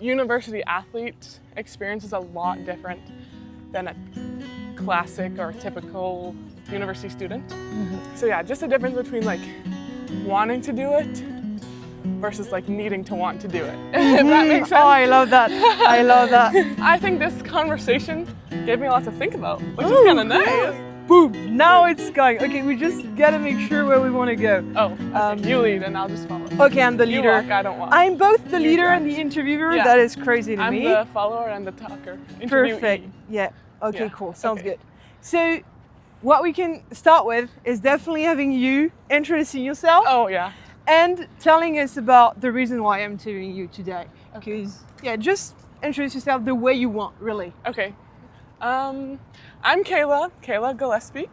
University athlete experience is a lot different than a classic or typical university student. So yeah, just a difference between like wanting to do it versus like needing to want to do it. If that makes sense. Oh, I love that. I love that. I think this conversation gave me a lot to think about, which is kind of nice. Boom, now it's going. Okay, we just gotta make sure where we want to go. Oh, okay. You lead and I'll just follow. Okay, I'm the leader. You walk, I don't walk. I'm both the leader and the interviewer. Yeah. That is crazy to me. I'm the follower and the talker. Perfect. Yeah. Okay, Yeah. cool. Sounds Okay. good. So, what we can start with is definitely having you introducing yourself Oh yeah. and telling us about the reason why I'm interviewing you today. Because, yeah, just introduce yourself the way you want, really. Okay. I'm Kayla Gillespie,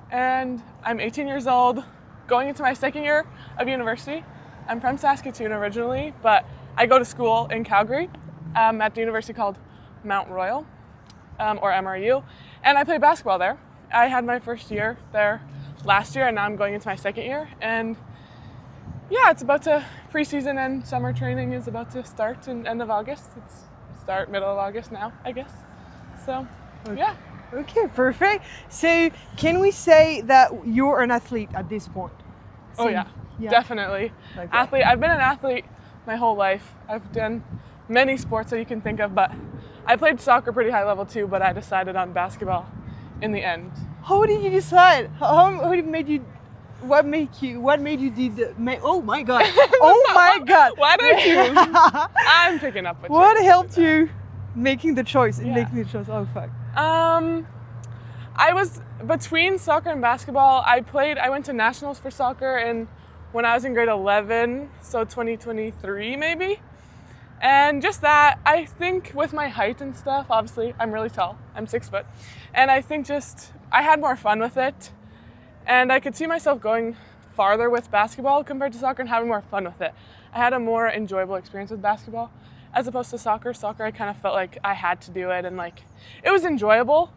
and I'm 18 years old, going into my second year of university. I'm from Saskatoon originally, but I go to school in Calgary at the university called Mount Royal, or MRU, and I play basketball there. I had my first year there last year, and now I'm going into my second year. And yeah, it's about to, preseason and summer training is about to start in end of August. It's middle of August now, I guess. So, yeah. Okay, perfect. So, can we say that you're an athlete at this point? Oh yeah, definitely. Okay. Athlete. I've been an athlete my whole life. I've done many sports that you can think of, but I played soccer pretty high level too, but I decided on basketball in the end. How did you decide? What made you oh my god. Oh my god. Why did I choose? I'm picking up What helped you making the choice? Oh fuck. I was between soccer and basketball. I went to nationals for soccer when I was in grade 11, so 2023 maybe. And just that, I think with my height and stuff, obviously I'm really tall, I'm 6 foot. And I think I had more fun with it. And I could see myself going farther with basketball compared to soccer and having more fun with it. I had a more enjoyable experience with basketball as opposed to soccer. Soccer, I kind of felt like I had to do it, and like it was enjoyable,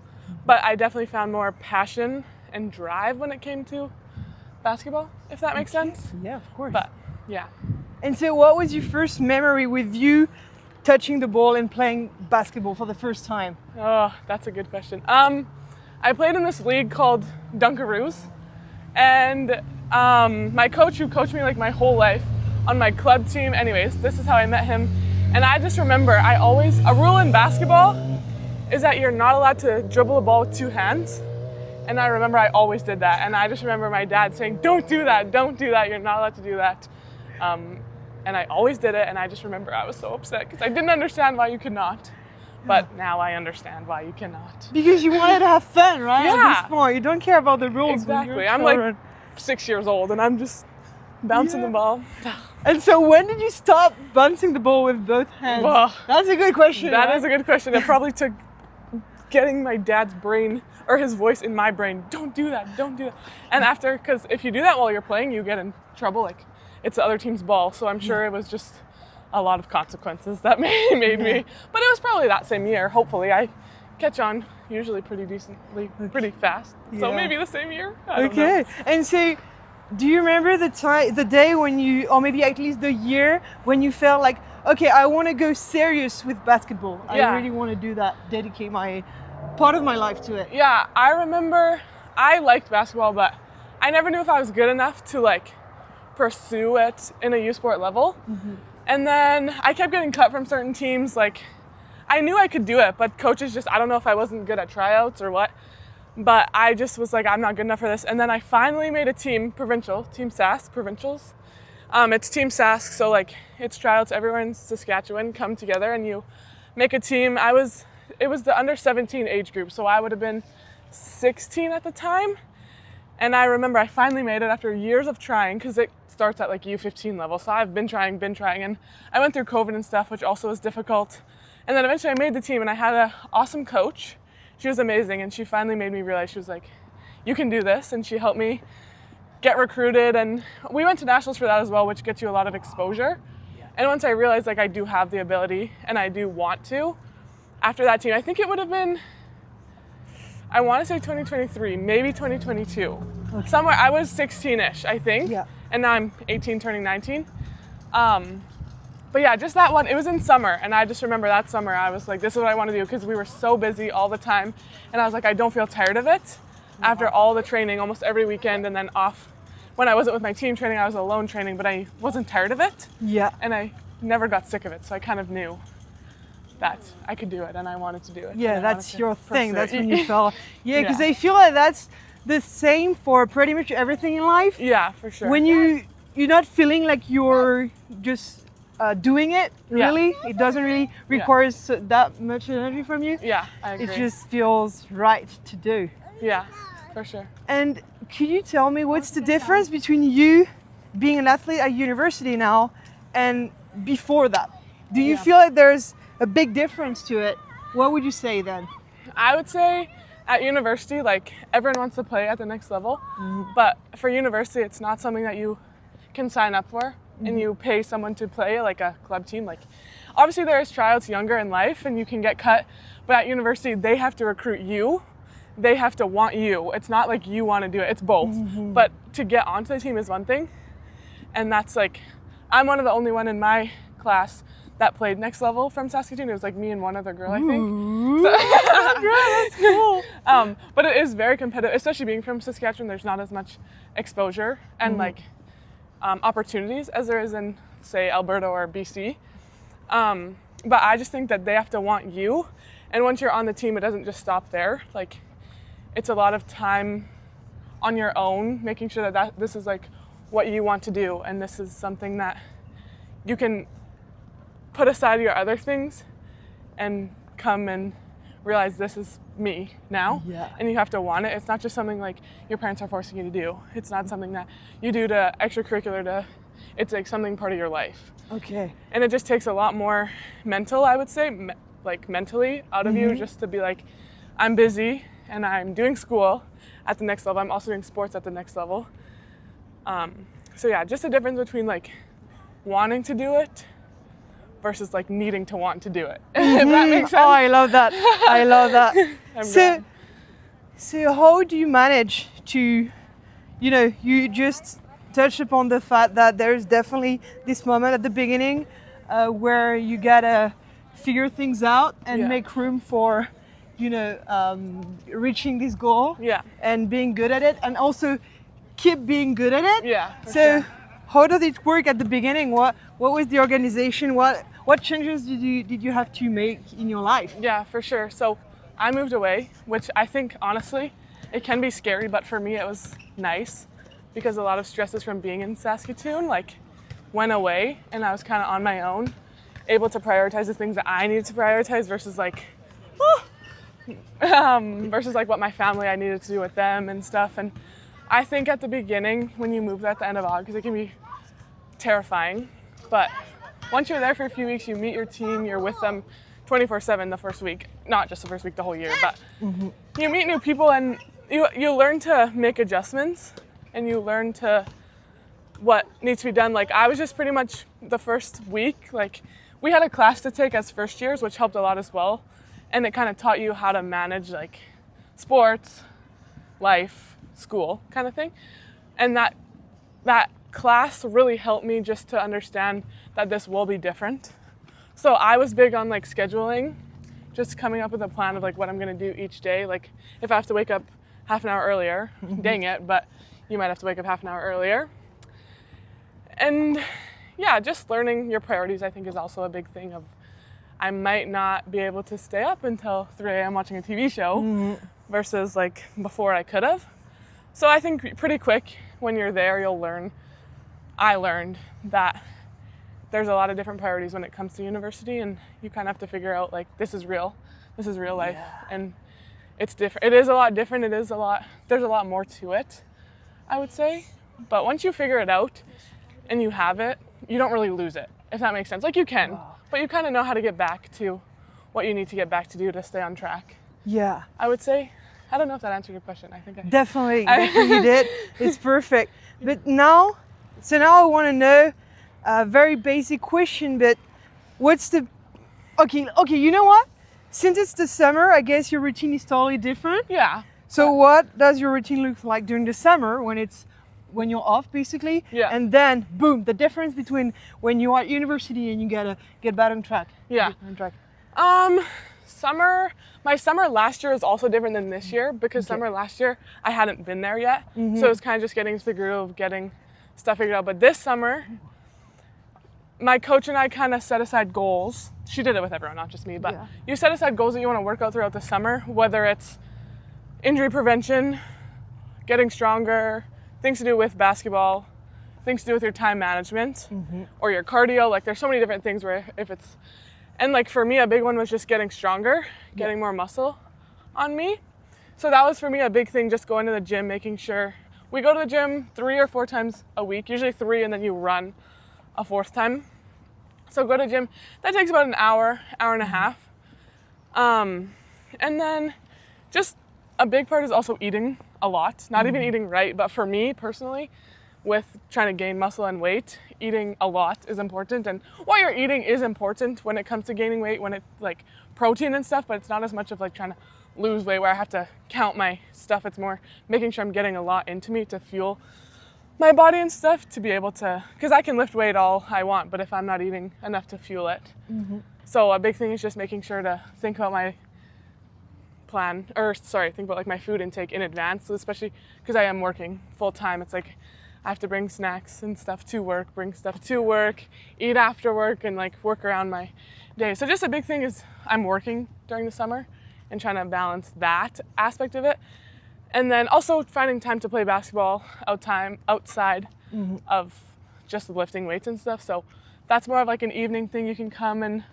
but I definitely found more passion and drive when it came to basketball, if that makes sense. Yeah, of course. But yeah. And so what was your first memory with you touching the ball and playing basketball for the first time? Oh, that's a good question. I played in this league called Dunkaroos, and my coach, who coached me like my whole life on my club team, anyways, this is how I met him. And I just remember, a rule in basketball is that you're not allowed to dribble the ball with 2 hands. And I remember I always did that. And I just remember my dad saying, don't do that, you're not allowed to do that. And I always did it, and I just remember I was so upset because I didn't understand why you could not. But now I understand why you cannot. Because you wanted to have fun, right? Yeah. At this point, you don't care about the rules. Exactly. I'm like 6 years old, and I'm just bouncing the ball. And so when did you stop bouncing the ball with both hands? Well, that's a good question. That is a good question. It probably took getting my dad's brain, or his voice in my brain, don't do that. And after, because if you do that while you're playing, you get in trouble. Like, it's the other team's ball. So I'm sure it was just a lot of consequences that made me. But it was probably that same year. Hopefully I catch on usually pretty decently, pretty fast. So maybe the same year. I don't know. And so, do you remember the day when you, or maybe at least the year when you felt like, okay, I want to go serious with basketball. I really want to do that, dedicate part of my life to it. Yeah, I remember I liked basketball, but I never knew if I was good enough to like pursue it in a U Sport level. And then I kept getting cut from certain teams. Like, I knew I could do it, but coaches I don't know if I wasn't good at tryouts or what, but I just was like, I'm not good enough for this. And then I finally made a team, Team Sask, provincials. It's Team Sask, so like it's tryouts everywhere in Saskatchewan come together and you make a team. It was the under 17 age group, so I would have been 16 at the time. And I remember I finally made it after years of trying, because it starts at like U15 level. So I've been trying, and I went through COVID and stuff, which also was difficult. And then eventually I made the team, and I had an awesome coach. She was amazing, and she finally made me realize, she was like, you can do this. And she helped me get recruited, and we went to nationals for that as well, which gets you a lot of exposure. And once I realized like I do have the ability and I do want to, after that team, I think it would have been, I want to say 2023, maybe 2022. Somewhere, I was 16-ish, I think. And now I'm 18 turning 19. But yeah, just that one, it was in summer, and I just remember that summer I was like, this is what I want to do, because we were so busy all the time, and I was like, I don't feel tired of it after all the training almost every weekend, and then off when I wasn't with my team training, I was alone training, but I wasn't tired of it. Yeah. And I never got sick of it, so I kind of knew that I could do it and I wanted to do it. Yeah, that's your thing. That's when you felt. Yeah, because Yeah. I feel like that's the same for pretty much everything in life. Yeah, for sure. When you're not feeling like you're just doing it, Yeah. really, it doesn't really require that much energy from you. Yeah, I agree. It just feels right to do. Yeah, for sure. And can you tell me what's the difference between you being an athlete at university now and before that? Do you feel like there's a big difference to it? What would you say then? I would say at university, like, everyone wants to play at the next level, but for university, it's not something that you can sign up for and you pay someone to play, like a club team. Like, obviously there's tryouts younger in life and you can get cut, but at university, they have to recruit you. They have to want you. It's not like you want to do it, it's both. But to get onto the team is one thing. And that's like, I'm one of the only one in my class that played next level from Saskatoon. It was like me and one other girl, I think. That's cool. But it is very competitive, especially being from Saskatchewan. There's not as much exposure and like opportunities as there is in, say, Alberta or BC. But I just think that they have to want you. And once you're on the team, it doesn't just stop there. Like, it's a lot of time on your own, making sure that this is like what you want to do. And this is something that you can put aside your other things and come and realize this is me now. Yeah. And you have to want it. It's not just something like your parents are forcing you to do. It's not something that you do to extracurricular it's like something part of your life. Okay. And it just takes a lot more mental, I would say, like mentally out of you, just to be like, I'm busy and I'm doing school at the next level. I'm also doing sports at the next level. So yeah, just the difference between like wanting to do it versus like needing to want to do it. If that makes sense. Oh, I love that. I love that. I'm So, glad. so how do you manage to, you just touched upon the fact that there's definitely this moment at the beginning where you gotta figure things out and Yeah. make room for, reaching this goal Yeah. and being good at it, and also keep being good at it. Yeah. for So, sure. how did it work at the beginning? What was the organization? What changes did you have to make in your life? Yeah, for sure. So I moved away, which I think honestly, it can be scary, but for me it was nice because a lot of stresses from being in Saskatoon like went away and I was kind of on my own, able to prioritize the things that I needed to prioritize versus like what my family I needed to do with them and stuff. And I think at the beginning when you move at the end of August, it can be terrifying, but once you're there for a few weeks, you meet your team, you're with them 24/7 the first week, not just the first week, the whole year, but you meet new people and you learn to make adjustments and you learn to what needs to be done. Like I was just pretty much the first week, like we had a class to take as first years, which helped a lot as well. And it kind of taught you how to manage like sports, life, school kind of thing. And that class really helped me just to understand that this will be different. So I was big on like scheduling, just coming up with a plan of like what I'm gonna do each day. Like if I have to wake up half an hour earlier, dang it, but you might have to wake up half an hour earlier. And yeah, just learning your priorities I think is also a big thing of I might not be able to stay up until 3 a.m. watching a TV show versus like before I could have. So I think pretty quick when you're there, you'll learn. I learned that there's a lot of different priorities when it comes to university and you kind of have to figure out like this is real life and it's different. It is a lot different. There's a lot more to it, I would say. But once you figure it out and you have it, you don't really lose it, if that makes sense. Like you can, but you kind of know how to get back to what you need to get back to do to stay on track. Yeah. I would say. I don't know if that answered your question. I think I Definitely you did. It's perfect. But now I want to know a very basic question, but what's the... Okay, you know what? Since it's the summer, I guess your routine is totally different. Yeah. So what does your routine look like during the summer when it's when you're off basically. Yeah. And then boom, the difference between when you are at university and you gotta get back on track. Yeah. Get on track. My summer last year is also different than this year because summer last year I hadn't been there yet. So it was kind of just getting into the groove, getting stuff figured out. But this summer, my coach and I kind of set aside goals. She did it with everyone, not just me, but you set aside goals that you want to work out throughout the summer, whether it's injury prevention, getting stronger, things to do with basketball, things to do with your time management or your cardio. Like there's so many different things where if it's, and like for me, a big one was just getting stronger, getting more muscle on me. So that was for me a big thing, just going to the gym, making sure we go to the gym 3 or 4 times a week, usually 3, and then you run a 4th time. So go to the gym. That takes about an hour, hour and a half. And then just a big part is also eating a lot, not even eating right, but for me personally, with trying to gain muscle and weight, eating a lot is important. And what you're eating is important when it comes to gaining weight, when it's like protein and stuff, but it's not as much of like trying to lose weight where I have to count my stuff. It's more making sure I'm getting a lot into me to fuel my body and stuff to be able to, because I can lift weight all I want, but if I'm not eating enough to fuel it. So a big thing is just making sure to think about my think about like my food intake in advance, especially because I am working full time. It's like I have to bring snacks and stuff to work, eat after work, and like work around my day. So just a big thing is I'm working during the summer and trying to balance that aspect of it. And then also finding time to play basketball outside of just lifting weights and stuff. So that's more of like an evening thing. You can come, and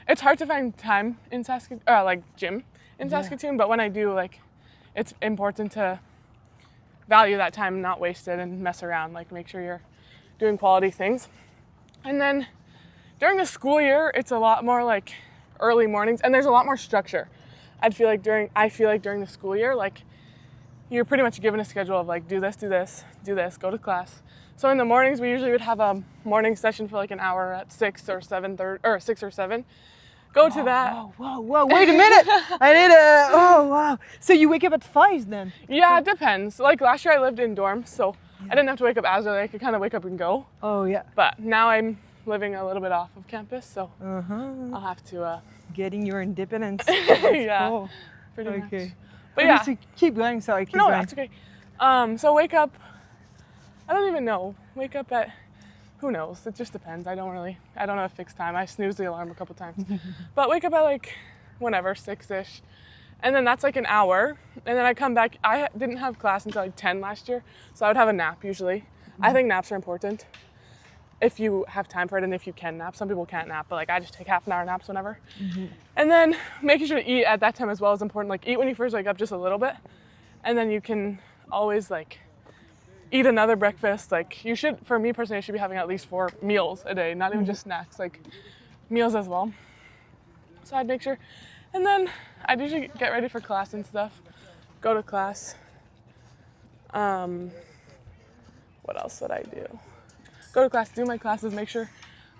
it's hard to find time in gym in Saskatoon, but when I do, like, it's important to value that time, not waste it and mess around, like make sure you're doing quality things. And then during the school year, it's a lot more like early mornings, and there's a lot more structure. I feel like during the school year, like you're pretty much given a schedule of like do this, go to class. So in the mornings, we usually would have a morning session for like an hour at 6 or 7. Go to that. Whoa, wait a minute. So you wake up at 5 then? Yeah, it depends. Like last year I lived in dorms, so I didn't have to wake up as early. I could kind of wake up and go. Oh yeah. But now I'm living a little bit off of campus, so I'll have to... Getting your independence. Yeah, cool. Pretty much. But yeah. So keep going, sorry. No, that's okay. So wake up, I don't even know. Wake up at, who knows? It just depends. I don't have a fixed time. I snooze the alarm a couple times. But wake up at like, whenever, 6-ish. And then that's like an hour. And then I come back. I didn't have class until like 10 last year. So I would have a nap usually. I think naps are important if you have time for it and if you can nap. Some people can't nap, but like I just take half an hour naps whenever. And then making sure to eat at that time as well is important. Like eat when you first wake up just a little bit. And then you can always like eat another breakfast. Like you should, for me personally, I should be having at least 4 meals a day, not even just snacks, like meals as well. So I'd make sure. And then I'd usually get ready for class and stuff, go to class. What else would I do? Go to class, do my classes, make sure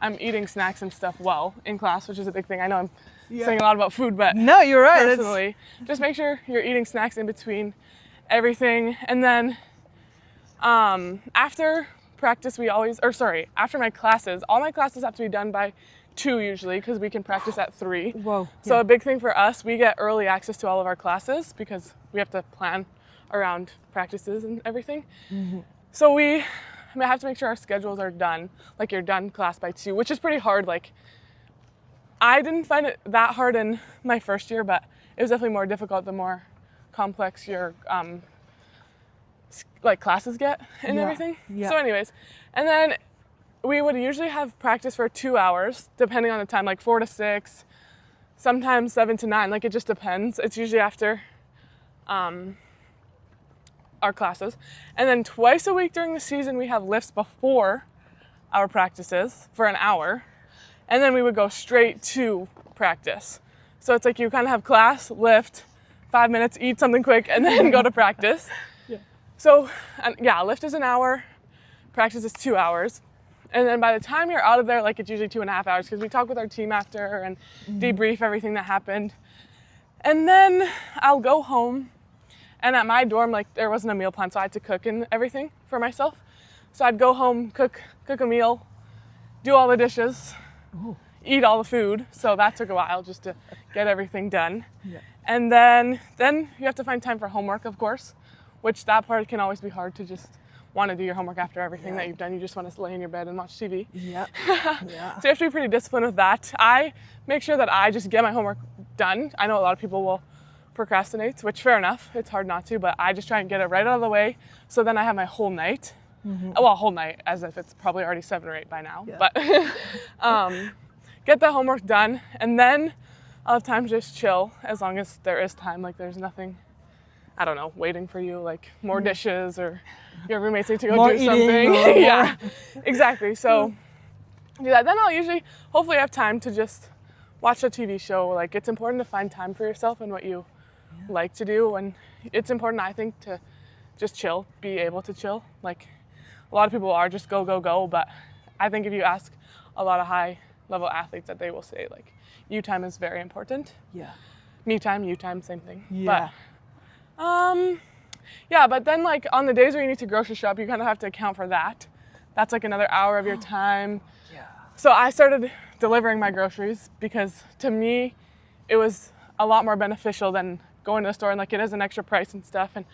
I'm eating snacks and stuff well in class, which is a big thing. I know I'm saying a lot about food, but no, you're right. Personally, just make sure you're eating snacks in between everything. And then after practice, after my classes, all my classes have to be done by 2 usually, because we can practice at 3. Whoa. So a big thing for us, we get early access to all of our classes because we have to plan around practices and everything. So we have to make sure our schedules are done, like you're done class by 2, which is pretty hard. Like I didn't find it that hard in my first year, but it was definitely more difficult the more complex your like classes get and everything. So anyways, and then we would usually have practice for 2 hours, depending on the time, like 4 to 6, sometimes 7 to 9, like it just depends. It's usually after our classes. And then twice a week during the season, we have lifts before our practices for an hour. And then we would go straight to practice. So it's like you kind of have class, lift, 5 minutes, eat something quick, and then go to practice. So lift is an hour, practice is 2 hours. And then by the time you're out of there, like it's usually 2.5 hours because we talk with our team after and debrief everything that happened. And then I'll go home. And at my dorm, like there wasn't a meal plan, so I had to cook and everything. for myself. So I'd go home, cook a meal, do all the dishes, eat all the food. So that took a while just to get everything done. Yeah. And then you have to find time for homework, of course, which that part can always be hard to just want to do your homework after everything that you've done. You just want to lay in your bed and watch TV. Yeah. So you have to be pretty disciplined with that. I make sure that I just get my homework done. I know a lot of people will procrastinate, which fair enough. It's hard not to, but I just try and get it right out of the way. So then I have my whole night. Well, whole night, as if it's probably already 7 or 8 by now. Yeah. But get the homework done, and then I'll have time to just chill as long as there is time. Like there's nothing, I don't know, waiting for you, like more dishes or your roommates need to go do something. Yeah, exactly. So do that. Then I'll usually, hopefully have time to just watch a TV show. Like it's important to find time for yourself and what you like to do. And it's important, I think, to just chill, be able to chill. Like a lot of people are just go, go, go. But I think if you ask a lot of high level athletes that they will say like you time is very important. Yeah. Me time, you time, same thing. Yeah. But yeah, but then like on the days where you need to grocery shop, you kind of have to account for that. That's like another hour of your time. Yeah. So I started delivering my groceries because to me, it was a lot more beneficial than going to the store, and like it is an extra price and stuff. And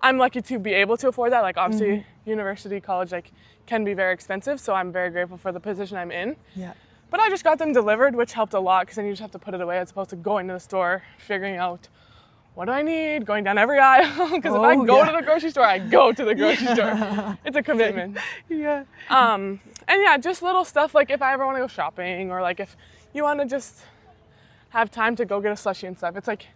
I'm lucky to be able to afford that. Like obviously university, college, like can be very expensive. So I'm very grateful for the position I'm in. Yeah. But I just got them delivered, which helped a lot because then you just have to put it away as opposed to going to the store, figuring out what do I need, going down every aisle. Because if I go to the grocery store, I go to the grocery store. It's a commitment. Yeah. And yeah, just little stuff like if I ever want to go shopping or like if you want to just have time to go get a slushie and stuff. It's like,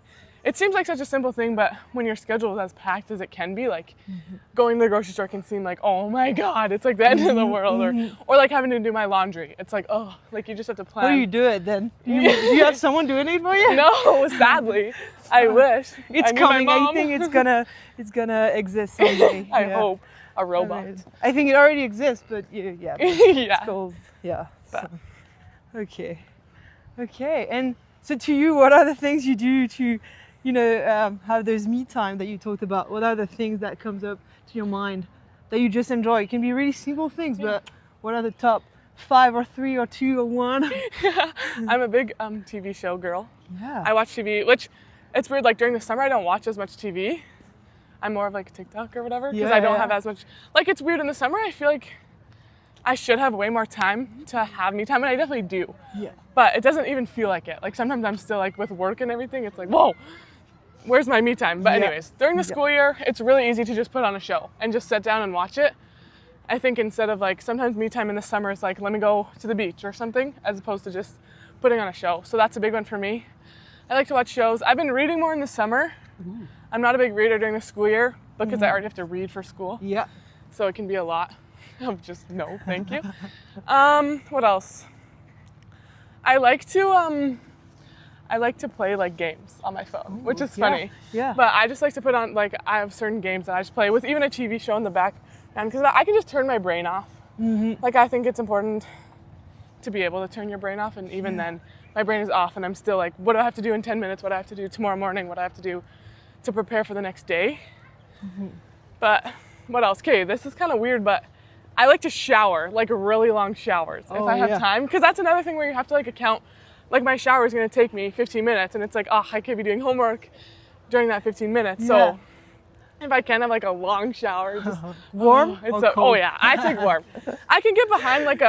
it seems like such a simple thing, but when your schedule is as packed as it can be, like going to the grocery store can seem like, oh my God, it's like the end of the world. Or like having to do my laundry. It's like, oh, like you just have to plan. How do you do it then? Do you have someone doing it for you? No, sadly. I wish. It's coming. I think it's gonna exist someday. I hope. A robot. I think it already exists, but yeah. It's called, so. Okay. And so to you, what are the things you do to, have those me time that you talked about? What are the things that comes up to your mind that you just enjoy? It can be really simple things, but what are the top 5 or 3 or 2 or 1? I'm a big TV show girl. Yeah. I watch TV, which it's weird. Like during the summer, I don't watch as much TV. I'm more of like TikTok or whatever because I don't have as much. Like it's weird in the summer. I feel like I should have way more time to have me time, and I definitely do. Yeah. But it doesn't even feel like it. Like sometimes I'm still like with work and everything. It's like, whoa, where's my me time? But anyways, during the school year, it's really easy to just put on a show and just sit down and watch it. I think instead of like sometimes me time in the summer is like, let me go to the beach or something, as opposed to just putting on a show. So that's a big one for me. I like to watch shows. I've been reading more in the summer. Ooh. I'm not a big reader during the school year because I already have to read for school. Yeah. So it can be a lot of just no, thank you. What else? I like to play like games on my phone, which is funny. Yeah. But I just like to put on like I have certain games that I just play with, even a TV show in the background, because I can just turn my brain off. Like I think it's important to be able to turn your brain off, and even then my brain is off and I'm still like, what do I have to do in 10 minutes? What do I have to do tomorrow morning? What do I have to do to prepare for the next day? But what else? Okay, this is kind of weird, but I like to shower, like really long showers if I have time, because that's another thing where you have to like account, like my shower is going to take me 15 minutes and it's like, oh, I could be doing homework during that 15 minutes. So if I can have like a long shower, just warm? Oh yeah, I take warm. I can get behind like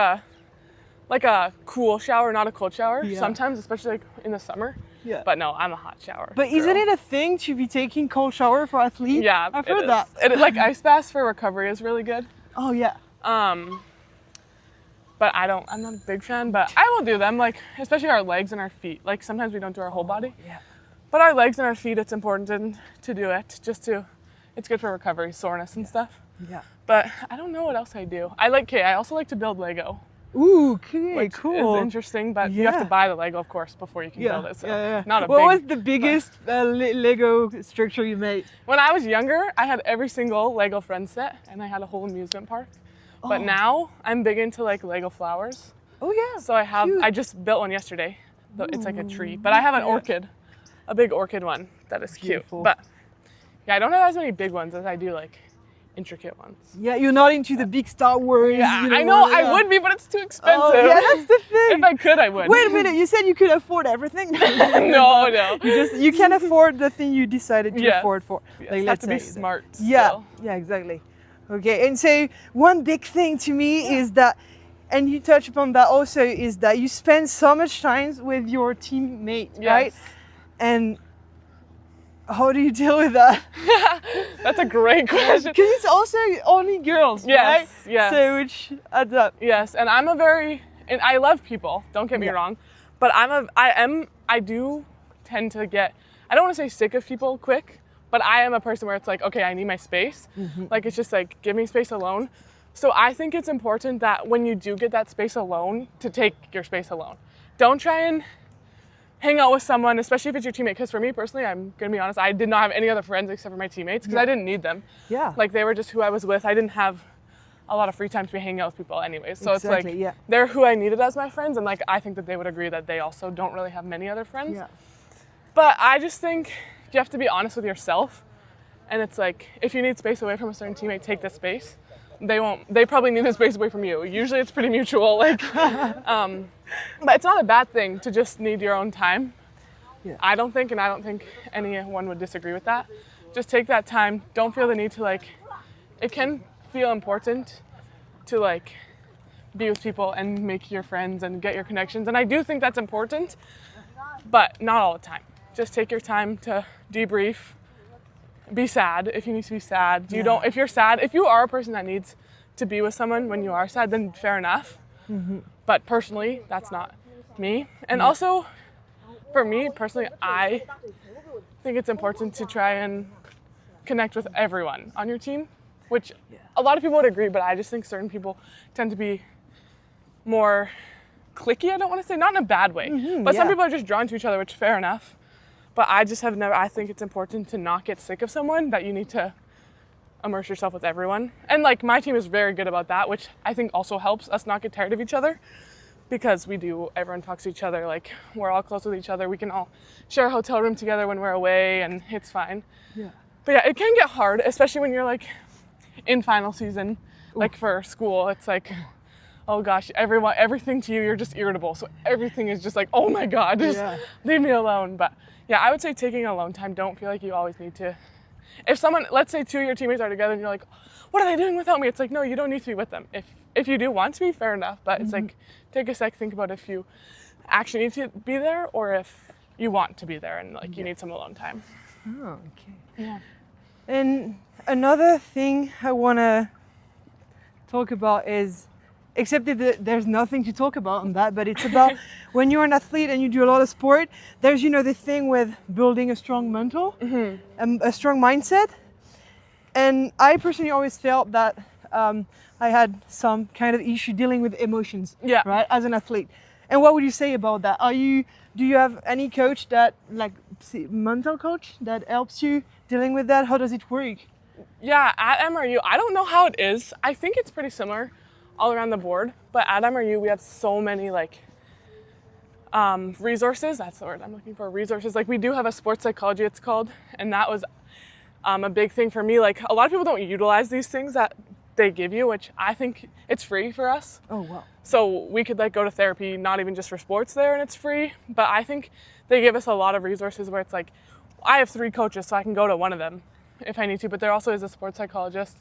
a cool shower, not a cold shower sometimes, especially like in the summer. Yeah. But no, I'm a hot shower. But isn't it a thing to be taking cold shower for athletes? Yeah, I've heard that. Like ice baths for recovery is really good. Oh yeah. But I'm not a big fan, but I will do them, like especially our legs and our feet. Like sometimes we don't do our whole body. Yeah. But our legs and our feet, it's important to do it it's good for recovery, soreness and stuff. Yeah. But I don't know what else I do. I also like to build Lego. Ooh, okay, which cool. is interesting, but you have to buy the Lego, of course, before you can build it. So not a What was the biggest Lego structure you made? When I was younger, I had every single Lego friend set, and I had a whole amusement park. But now I'm big into like Lego flowers. Oh yeah. So I just built one yesterday. It's like a tree, but I have an orchid, a big orchid one that is cute. Beautiful. But yeah, I don't have as many big ones as I do like intricate ones. Yeah, you're not into the big Star Wars. Yeah, you know, I know yeah. I would be, but it's too expensive. Oh, yeah, that's the thing. If I could, I would. Wait a minute, you said you could afford everything? No. You can afford the thing you decided to afford for. Yes, Like, have let's to be say that. smart. Yeah, Still. yeah, exactly. Okay, and so one big thing to me is that, and you touch upon that also, is that you spend so much time with your teammate, right? And how do you deal with that? That's a great question. Because it's also only girls, right? Yes. So which adds up. Yes, and and I love people, don't get me wrong, but I do tend to get, I don't want to say sick of people quick, but I am a person where it's like, okay, I need my space. Like, it's just like, give me space alone. So I think it's important that when you do get that space alone, to take your space alone. Don't try and hang out with someone, especially if it's your teammate. Because for me personally, I'm gonna be honest, I did not have any other friends except for my teammates because I didn't need them. Yeah. Like, they were just who I was with. I didn't have a lot of free time to be hanging out with people anyways. So it's like, they're who I needed as my friends. And like, I think that they would agree that they also don't really have many other friends. Yeah. But I just think you have to be honest with yourself. And it's like, if you need space away from a certain teammate, take the space. They probably need the space away from you. Usually it's pretty mutual. Like, but it's not a bad thing to just need your own time. Yeah. I don't think anyone would disagree with that. Just take that time. Don't feel the need to like, it can feel important to like be with people and make your friends and get your connections. And I do think that's important, but not all the time. Just take your time to debrief. Be sad if you need to be sad. If you're sad, if you are a person that needs to be with someone when you are sad, then fair enough. But personally, that's not me. And also, for me personally, I think it's important to try and connect with everyone on your team, which a lot of people would agree, but I just think certain people tend to be more cliquey, I don't want to say, not in a bad way, but some people are just drawn to each other, which fair enough. But I just have never, I think it's important to not get sick of someone, that you need to immerse yourself with everyone. And like, my team is very good about that, which I think also helps us not get tired of each other, because everyone talks to each other, like, we're all close with each other. We can all share a hotel room together when we're away, and it's fine. Yeah. But yeah, it can get hard, especially when you're like in final season, like for school. It's like, oh gosh, everything to you, you're just irritable. So everything is just like, oh my God, just leave me alone. But yeah, I would say taking alone time. Don't feel like you always need to. If someone, let's say 2 of your teammates are together and you're like, what are they doing without me? It's like, no, you don't need to be with them. If you do want to be, fair enough. But it's like, take a sec, think about if you actually need to be there, or if you want to be there and like you need some alone time. Oh, okay. Yeah. And another thing I want to talk about is, except that there's nothing to talk about on that, but it's about when you're an athlete and you do a lot of sport, there's, the thing with building a strong mental, a strong mindset. And I personally always felt that I had some kind of issue dealing with emotions, right, as an athlete. And what would you say about that? Do you have any coach that, like, mental coach that helps you dealing with that? How does it work? Yeah, at MRU, I don't know how it is. I think it's pretty similar all around the board, but at MRU we have so many like resources. That's the word I'm looking for. Resources. Like, we do have a sports psychology, it's called, and that was a big thing for me. Like, a lot of people don't utilize these things that they give you, which I think it's free for us. Oh wow. So we could like go to therapy, not even just for sports there, and it's free. But I think they give us a lot of resources where it's like, I have 3 coaches, so I can go to one of them if I need to, but there also is a sports psychologist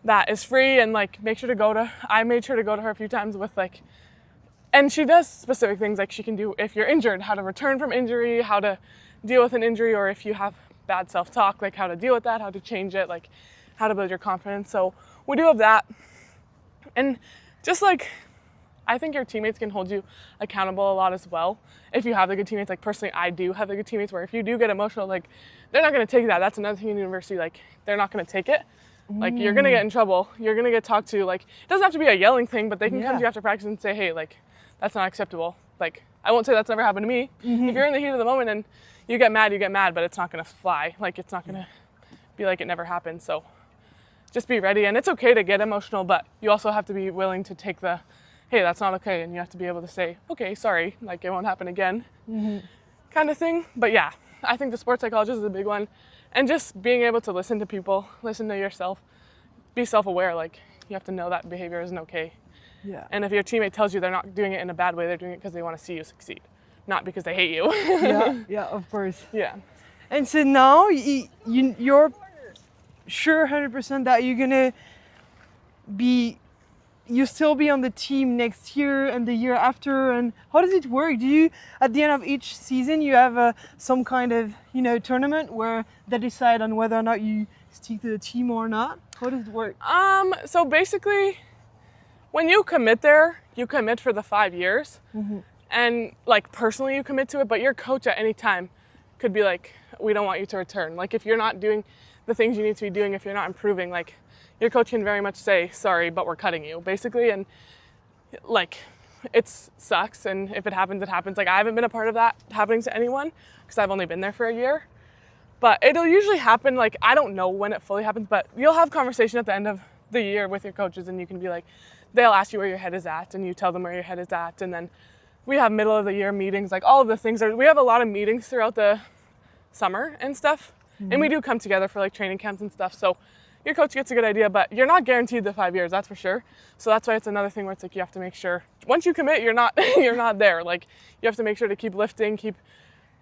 that is free, and like, I made sure to go to her a few times with like, and she does specific things, like she can do, if you're injured, how to return from injury, how to deal with an injury, or if you have bad self-talk, like how to deal with that, how to change it, like how to build your confidence. So we do have that. And just like, I think your teammates can hold you accountable a lot as well. If you have the good teammates, like personally, I do have the good teammates where if you do get emotional, like they're not gonna take that. That's another thing in university, like they're not gonna take it. Like, you're gonna get in trouble. You're gonna get talked to. Like, it doesn't have to be a yelling thing, but they can come to you after practice and say, hey, like, that's not acceptable. Like, I won't say that's never happened to me. If you're in the heat of the moment and you get mad, but it's not gonna fly. Like, it's not gonna be like it never happened. So just be ready. And it's okay to get emotional, but you also have to be willing to take the, hey, that's not okay. And you have to be able to say, okay, sorry, like it won't happen again, kind of thing. But yeah, I think the sports psychologist is a big one. And just being able to listen to people, listen to yourself. be self-aware. Like, you have to know that behavior isn't okay. Yeah. And if your teammate tells you they're not doing it in a bad way, they're doing it because they want to see you succeed, not because they hate you. Yeah, of course. Yeah. And so now you're sure 100% that you're gonna you still be on the team next year and the year after, and how does it work? Do you, at the end of each season, you have some kind of tournament where they decide on whether or not you stick to the team or not? How does it work? So basically, when you commit there, you commit for the 5 years, and like personally you commit to it, but your coach at any time could be like, we don't want you to return. Like, if you're not doing the things you need to be doing, if you're not improving, like, your coach can very much say, sorry, but we're cutting you, basically. And like, it sucks, and if it happens, it happens. Like, I haven't been a part of that happening to anyone because I've only been there for a year, but it'll usually happen. Like, I don't know when it fully happens, but you'll have conversation at the end of the year with your coaches, and you can be like, they'll ask you where your head is at, and you tell them where your head is at. And then we have middle of the year meetings, like all of the things we have a lot of meetings throughout the summer and stuff. And we do come together for like training camps and stuff. So your coach gets a good idea, but you're not guaranteed the 5 years, that's for sure. So that's why it's another thing where it's like, you have to make sure once you commit, you're not there. Like, you have to make sure to keep lifting, keep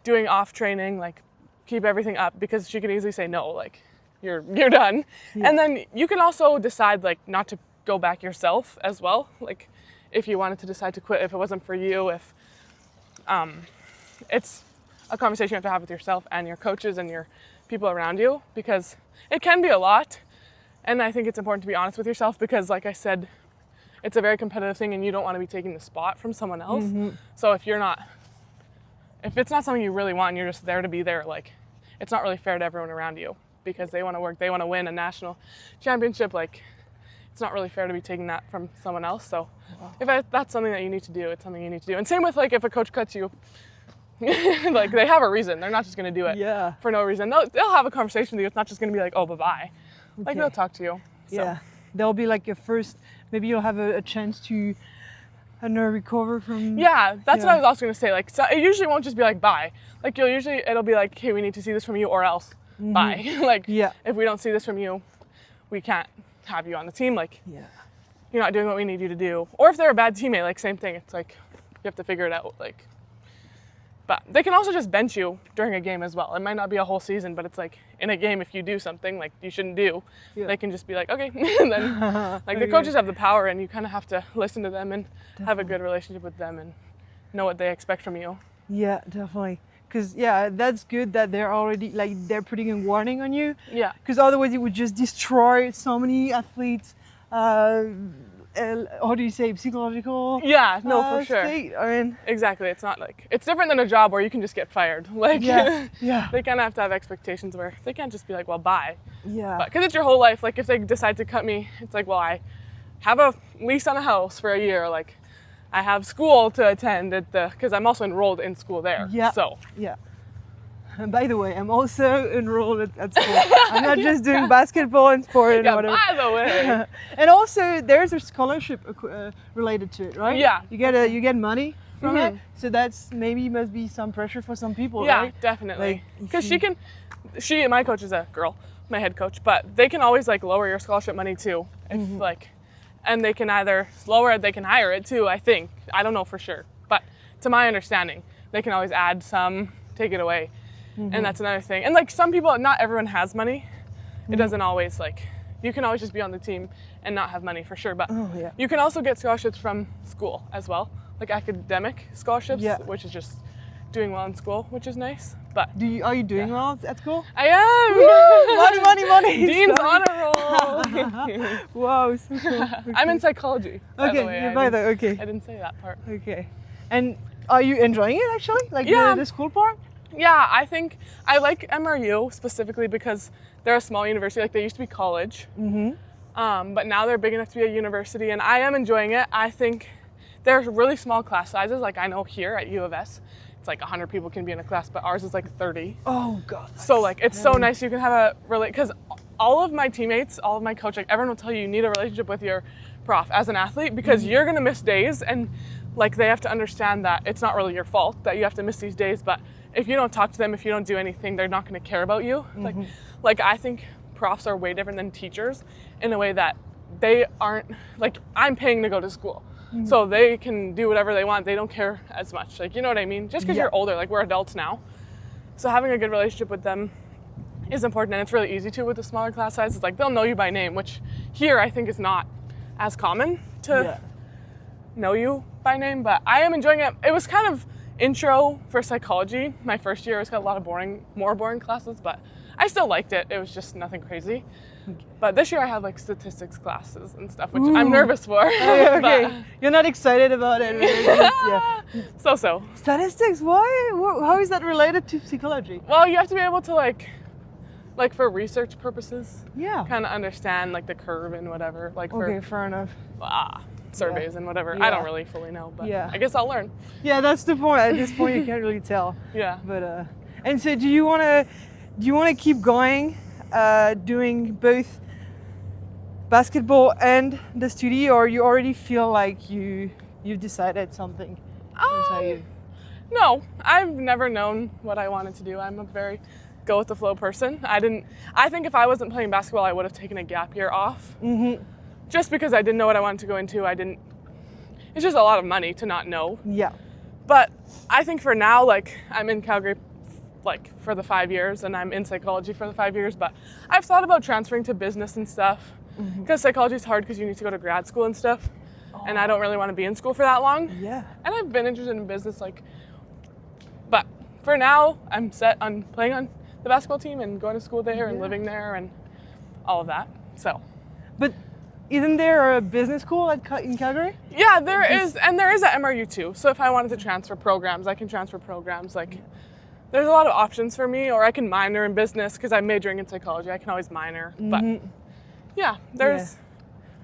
doing off training, like keep everything up, because she can easily say no, like you're done. Yeah. And then you can also decide like not to go back yourself as well. Like, if you wanted to decide to quit, if it wasn't for you, if it's a conversation you have to have with yourself and your coaches and your people around you, because it can be a lot. And I think it's important to be honest with yourself, because like I said, it's a very competitive thing and you don't want to be taking the spot from someone else. So if it's not something you really want and you're just there to be there, like, it's not really fair to everyone around you, because they want to work, they want to win a national championship. Like, it's not really fair to be taking that from someone else. So if that's something that you need to do, it's something you need to do. And same with like, if a coach cuts you, like, they have a reason. They're not just going to do it for no reason. They'll have a conversation with you. It's not just going to be like, oh, bye-bye. Okay. Like, they'll talk to you. So. Yeah. There'll be like maybe you'll have a chance to, I don't know, recover from. Yeah, that's what I was also going to say. Like, so it usually won't just be like, bye. Like, it'll be like, hey, we need to see this from you, or else bye. Like, if we don't see this from you, we can't have you on the team. Like, you're not doing what we need you to do. Or if they're a bad teammate, like, same thing. It's like, you have to figure it out. Like, but they can also just bench you during a game as well. It might not be a whole season, but it's like, in a game, if you do something like you shouldn't do, they can just be like, okay. And then like, the coaches have the power, and you kind of have to listen to them and have a good relationship with them and know what they expect from you. Yeah, definitely. Because that's good that they're already like, they're putting a warning on you. Yeah. Because otherwise it would just destroy so many athletes. How do you say, psychological? Yeah, no, for sure. State. I mean, exactly. It's not like, it's different than a job where you can just get fired. Like, they kind of have to have expectations where they can't just be like, well, bye. Yeah. Because it's your whole life. Like, if they decide to cut me, it's like, well, I have a lease on a house for a year. Like, I have school to attend because I'm also enrolled in school there. Yeah. So. Yeah. And by the way, I'm also enrolled at school. I'm not just doing basketball and sport and whatever. By the way. And also, there's a scholarship related to it, right? Yeah. You get money from it, so that's maybe must be some pressure for some people, right? Yeah, definitely. Because my coach is a girl, my head coach, but they can always like lower your scholarship money too, if like, and they can either lower it, they can higher it too. I think, I don't know for sure, but to my understanding, they can always add some, take it away. And that's another thing. And like, some people, not everyone has money. It doesn't always, like, you can always just be on the team and not have money for sure. But you can also get scholarships from school as well, like academic scholarships, which is just doing well in school, which is nice. But are you doing well at school? I am. money. Dean's honor roll. Wow, so cool. Okay. I'm in psychology. Okay, okay. I didn't say that part. Okay. And are you enjoying it actually? Like the school part? Yeah, I think I like MRU specifically because they're a small university. Like, they used to be college, but now they're big enough to be a university, and I am enjoying it. I think there's really small class sizes. Like, I know here at U of S, it's like 100 people can be in a class, but ours is like 30. Oh God. So like, it's so nice. You can have because all of my teammates, all of my coach, like, everyone will tell you need a relationship with your prof as an athlete, because you're gonna miss days, and like, they have to understand that it's not really your fault that you have to miss these days, but if you don't talk to them, if you don't do anything, they're not going to care about you. Like I think profs are way different than teachers in a way that they aren't, like, I'm paying to go to school. So they can do whatever they want. They don't care as much. Like, you know what I mean? Just because you're older, like, we're adults now. So having a good relationship with them is important, and it's really easy to with the smaller class size. It's like they'll know you by name, which here I think is not as common to know you by name, but I am enjoying it. It was kind of intro for psychology. My first year, it's got a lot of more boring classes, but I still liked it. It was just nothing crazy. But this year I had like statistics classes and stuff, which I'm nervous for. Okay. You're not excited about it. So. Statistics, why? How is that related to psychology? Well, you have to be able to like for research purposes, kind of understand like the curve and whatever. Like for, fair enough. Surveys and whatever. I don't really fully know, but I guess I'll learn. Yeah, that's the point. At this point, you can't really tell. But and so, do you want to keep going, doing both basketball and the studio, or you already feel like you've decided something? No, I've never known what I wanted to do. I'm a very go with the flow person. I think if I wasn't playing basketball, I would have taken a gap year off. Just because I didn't know what I wanted to go into. It's just a lot of money to not know. Yeah. But I think for now, like, I'm in Calgary like for the 5 years, and I'm in psychology for the 5 years, but I've thought about transferring to business and stuff, because psychology is hard because you need to go to grad school and stuff, and I don't really want to be in school for that long. Yeah. And I've been interested in business, like, but for now, I'm set on playing on the basketball team and going to school there and living there and all of that, so. But isn't there a business school in Calgary? Yeah, there is, and there is at MRU too. So if I wanted to transfer programs, I can transfer programs. Like, there's a lot of options for me, or I can minor in business because I'm majoring in psychology. I can always minor, but there's.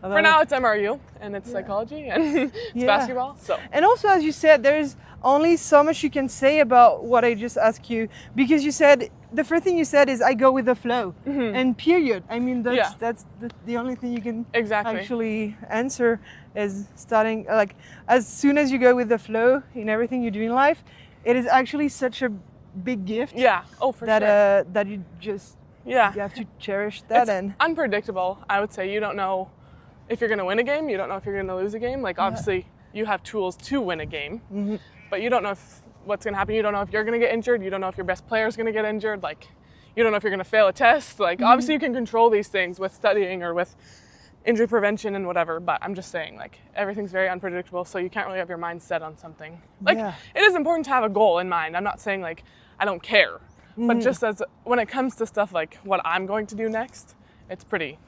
For now, it's MRU and it's psychology and it's basketball. So. And also, as you said, there's only so much you can say about what I just asked you, because you said the first thing you said is I go with the flow, and period. I mean, that's the only thing you can actually answer is starting, like, as soon as you go with the flow in everything you do in life, it is actually such a big gift. Yeah. Oh, for sure. That you just you have to cherish that. It's and unpredictable. I would say you don't know if you're going to win a game. You don't know if you're going to lose a game. Like, obviously, you have tools to win a game, but you don't know what's going to happen. You don't know if you're going to get injured. You don't know if your best player is going to get injured. Like, you don't know if you're going to fail a test. Like, obviously, you can control these things with studying or with injury prevention and whatever, but I'm just saying, like, everything's very unpredictable, so you can't really have your mind set on something. Like, it is important to have a goal in mind. I'm not saying, like, I don't care, but just as when it comes to stuff like what I'm going to do next, it's pretty,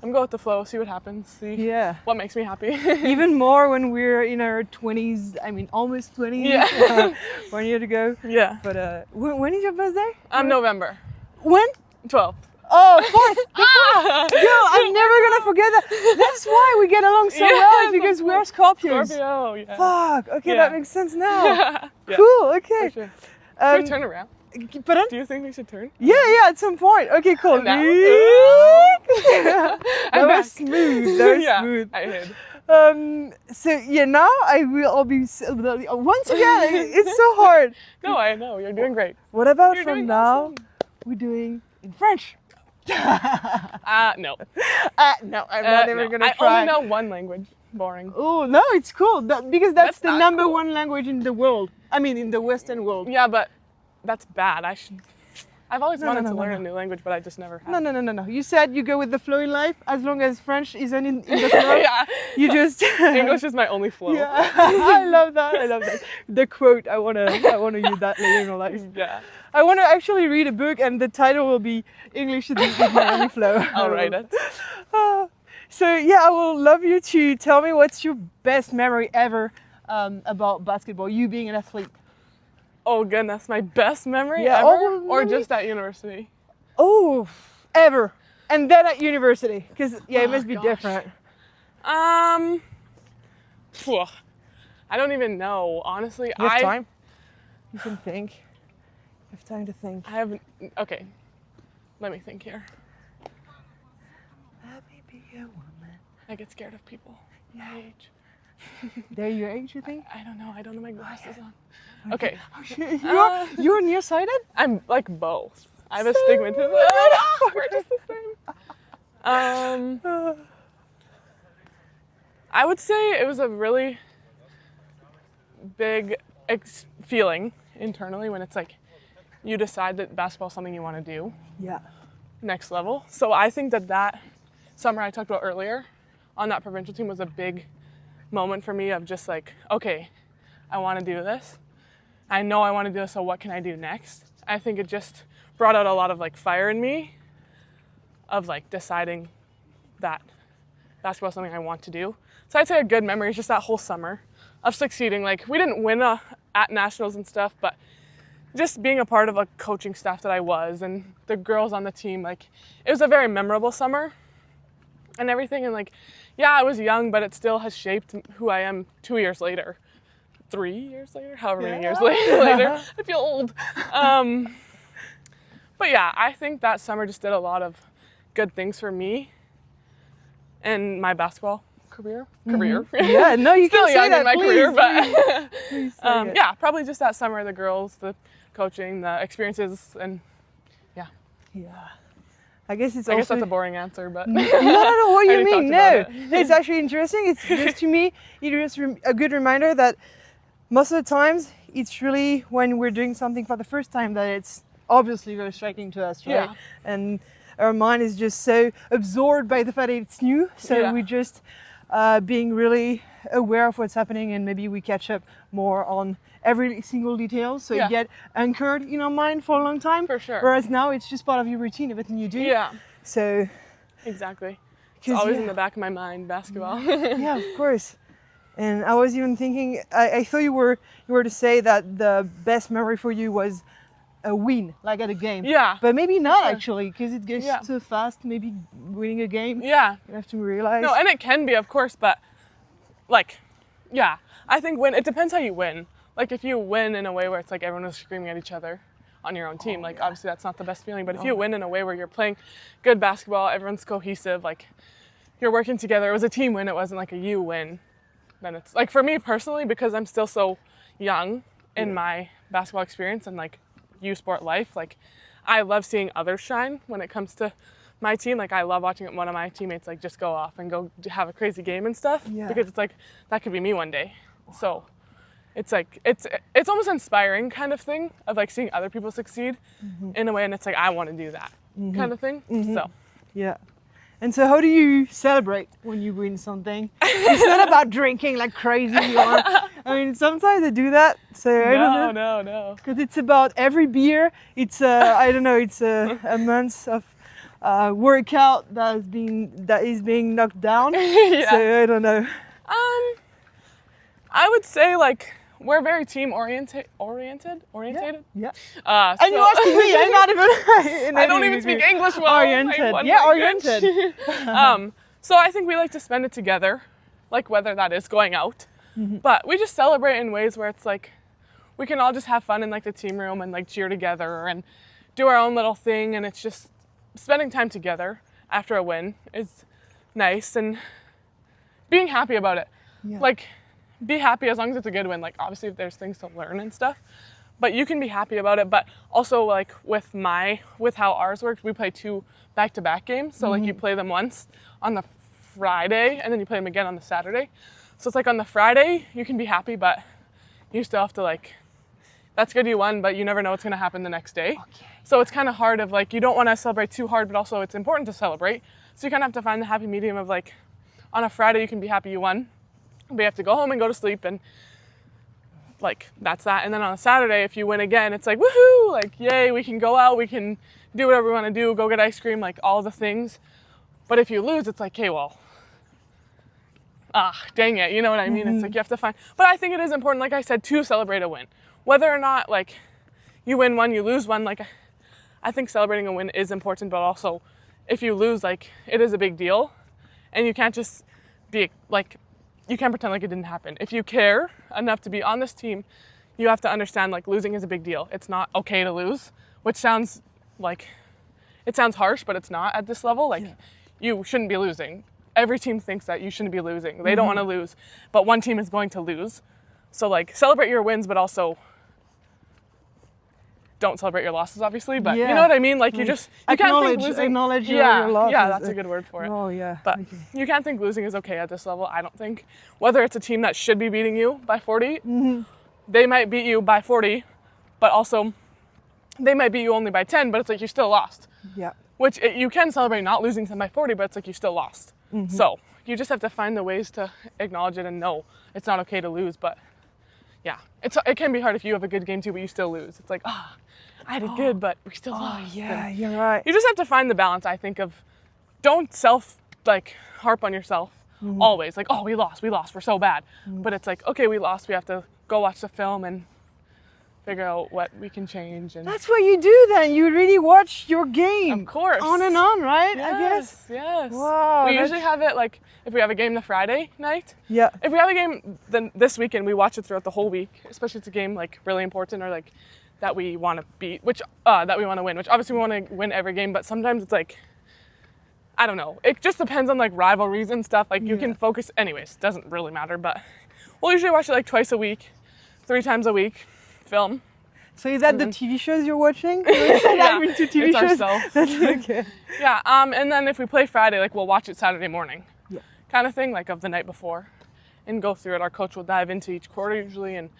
I'm going with the flow, see what happens, see what makes me happy. Even more when we're in our 20s, I mean, almost 20s, 1 year to go. Yeah. But when is your birthday? November. When? 12th. Oh, 4th. Yo, I'm never gonna forget that. That's why we get along so well, because we're Scorpios. Scorpio, yeah. Fuck, okay, that makes sense now. Cool, okay. Sure. Should we turn around? Pardon? Do you think we should turn? Yeah, at some point. Okay, cool. Now? That was smooth. That was smooth. I did. So now I'll be once again. It's so hard. No, I know you're doing great. What about from now? Awesome. We're doing in French. No. No, I'm not even gonna try. I only know one language. Boring. Oh no, it's cool. Because that's the number one language in the world. I mean, in the Western world. Yeah, but that's bad. I've always wanted to learn a new language, but I just never have. No. You said you go with the flow in life. As long as French isn't in the flow, you just. English is my only flow. Yeah, I love that. The quote. I wanna use that later in my life. Yeah. I want to actually read a book, and the title will be English is my only flow. I'll write it. So I will love you to tell me what's your best memory ever about basketball. You being an athlete. Oh goodness, my best memory ever, or just at university? Oh, ever, and then at university, because it must be different. I don't even know, honestly. You have time? You can think. You have time to think. Okay, let me think here. Let me be a woman. I get scared of people my age. They're your age, you think? I don't know. I don't have my glasses on. Okay. You're nearsighted? I'm like both. I have astigmatism. We're just the same. I would say it was a really big feeling internally when it's like you decide that basketball is something you want to do. Yeah. Next level. So I think that summer I talked about earlier on that provincial team was a big moment for me of just like, okay, I want to do this. I know I want to do this, so what can I do next? I think it just brought out a lot of like fire in me of like deciding that basketball is something I want to do. So I'd say a good memory is just that whole summer of succeeding. Like we didn't win at nationals and stuff, but just being a part of a coaching staff that I was and the girls on the team, like it was a very memorable summer and everything. And like, yeah, I was young, but it still has shaped who I am 2 years later, 3 years later, however many years later. I feel old. But yeah, I think that summer just did a lot of good things for me and my basketball career. Yeah, no, you still can young say that, in my career, but please say it. yeah, probably just that summer, the girls, the coaching, the experiences, and yeah. I guess that's a boring answer, but no, what do you mean? No, it. it's actually interesting. It's just to me, it is a good reminder that most of the times it's really when we're doing something for the first time that it's obviously very striking to us, right? Yeah. And our mind is just so absorbed by the fact that it's new. So we just being really aware of what's happening, and maybe we catch up more on every single detail. So you get anchored in our mind for a long time. For sure. Whereas now it's just part of your routine, everything you do. Yeah. So. Exactly. It's always in the back of my mind, basketball. Yeah, of course. And I was even thinking, I thought you were to say that the best memory for you was a win, like at a game. Yeah. But maybe not actually, because it goes too fast. Maybe winning a game. Yeah. You have to realize. No, and it can be, of course, but like, yeah, I think it depends how you win. Like if you win in a way where it's like everyone is screaming at each other on your own team, obviously that's not the best feeling. But if you win in a way where you're playing good basketball, everyone's cohesive, like you're working together. It was a team win. It wasn't like a you win. Then it's like for me personally, because I'm still so young in my basketball experience and like U sport life, like I love seeing others shine when it comes to my team. Like I love watching one of my teammates like just go off and go have a crazy game and stuff, because it's like that could be me one day. So it's like it's almost inspiring kind of thing of like seeing other people succeed in a way, and it's like I want to do that kind of thing. So And so how do you celebrate when you win something? It's not about drinking like crazy. I mean, sometimes I do that. So I don't know. No. Because it's about every beer. It's I don't know. It's a month of workout that is being knocked down. So I don't know. I would say like we're very team oriented. Yeah. And you're asking me. I'm not even. I don't even speak English well. Oriented. Oriented. So I think we like to spend it together, like whether that is going out, but we just celebrate in ways where it's like we can all just have fun in like the team room and like cheer together and do our own little thing, and it's just spending time together after a win is nice, and being happy about it. Like be happy as long as it's a good win. Like obviously if there's things to learn and stuff, but you can be happy about it. But also like with how ours works, we play 2 back-to-back games. So like you play them once on the Friday and then you play them again on the Saturday. So it's like on the Friday you can be happy, but you still have to like, that's good you won, but you never know what's gonna happen the next day. So it's kind of hard of like, you don't want to celebrate too hard, but also it's important to celebrate. So you kind of have to find the happy medium of like, on a Friday you can be happy you won, but you have to go home and go to sleep, and like that's that. And then on a Saturday, if you win again, it's like woohoo, like yay, we can go out, we can do whatever we want to do, go get ice cream, like all the things. But if you lose, it's like, okay, well, dang it, you know what I mean? It's like you have to find, but I think it is important, like I said, to celebrate a win. Whether or not like you win one, you lose one, like I think celebrating a win is important, but also if you lose, like it is a big deal, and you can't just be like, you can't pretend like it didn't happen. If you care enough to be on this team, you have to understand like losing is a big deal. It's not okay to lose, which sounds like, it sounds harsh, but it's not at this level. Like you shouldn't be losing. Every team thinks that you shouldn't be losing. They don't want to lose, but one team is going to lose. So like celebrate your wins, but also don't celebrate your losses, obviously, but Yeah. you know what I mean? Like, you just, you can't think losing. Acknowledge your losses. Yeah, that's a good word for it. Oh, yeah. But Okay. you can't think losing is okay at this level, I don't think. Whether it's a team that should be beating you by 40, they might beat you by 40, but also they might beat you only by 10, but it's like you still lost. Yeah. Which you can celebrate not losing to them by 40, but it's like you still lost. So you just have to find the ways to acknowledge it and know it's not okay to lose. But yeah, it can be hard if you have a good game too, but you still lose. It's like, I did good, but we still lost. Yeah, And you're right. you just have to find the balance, I think, of don't harp on yourself always. Like, we lost, we're so bad. But it's like, okay, we lost, we have to go watch the film and figure out what we can change. And That's what you do then. You really watch your game. of course. On and on, right? Yes, I guess. yes. Wow. We usually have it like if we have a game the Friday night. Yeah. If we have a game then this weekend, we watch it throughout the whole week, especially if it's a game like really important or like that we want to beat, which that we want to win, which obviously we want to win every game, but sometimes it's like, I don't know. It just depends on like rivalries and stuff. Like you can focus anyways, doesn't really matter, but we'll usually watch it like twice a week, 3 times a week, film. So is that the TV shows you're watching? Yeah, Into TV it's shows? ourselves. That's okay. Yeah, and then if we play Friday, like we'll watch it Saturday morning, Yeah. kind of thing, like of the night before, and go through it. Our coach will dive into each quarter usually, and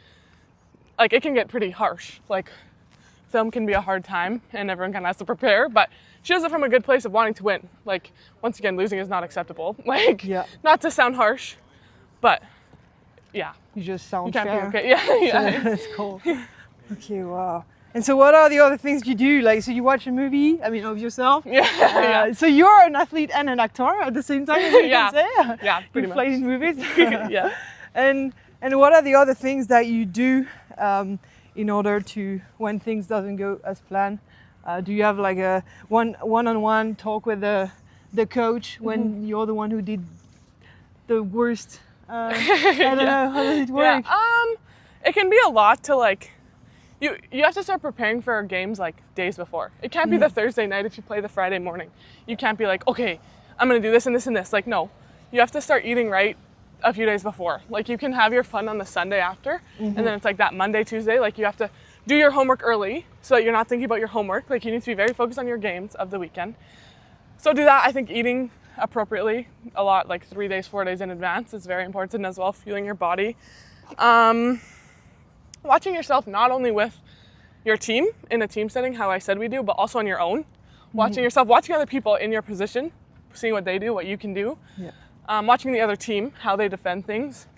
like it can get pretty harsh. Like film can be a hard time, and everyone kind of has to prepare. But she does it from a good place of wanting to win. Like once again, losing is not acceptable. Like not to sound harsh, but yeah, You just sound you can't fair. be okay. Yeah. That's cool. Okay, wow. And so what are the other things you do? Like, so you watch a movie, I mean, of yourself? Yeah. So you're an athlete and an actor at the same time, as you Yeah. can say? Yeah, pretty You play in movies? Yeah. And what are the other things that you do in order to, when things doesn't go as planned? Do you have like a one-on-one talk with the coach when you're the one who did the worst? I don't know, how does it work? Yeah. It can be a lot to like, you have to start preparing for games like days before. It can't be the Thursday night if you play the Friday morning. You can't be like, okay, I'm gonna do this and this and this. Like, no, you have to start eating right a few days before. Like you can have your fun on the Sunday after, and then it's like that Monday, Tuesday, like you have to do your homework early so that you're not thinking about your homework. Like you need to be very focused on your games of the weekend. So do that. I think eating appropriately a lot, like 3 days, 4 days in advance is very important as well, fueling your body. Watching yourself not only with your team in a team setting, how I said we do, but also on your own. Watching yourself, watching other people in your position, seeing what they do, what you can do. Yeah. Watching the other team, how they defend things.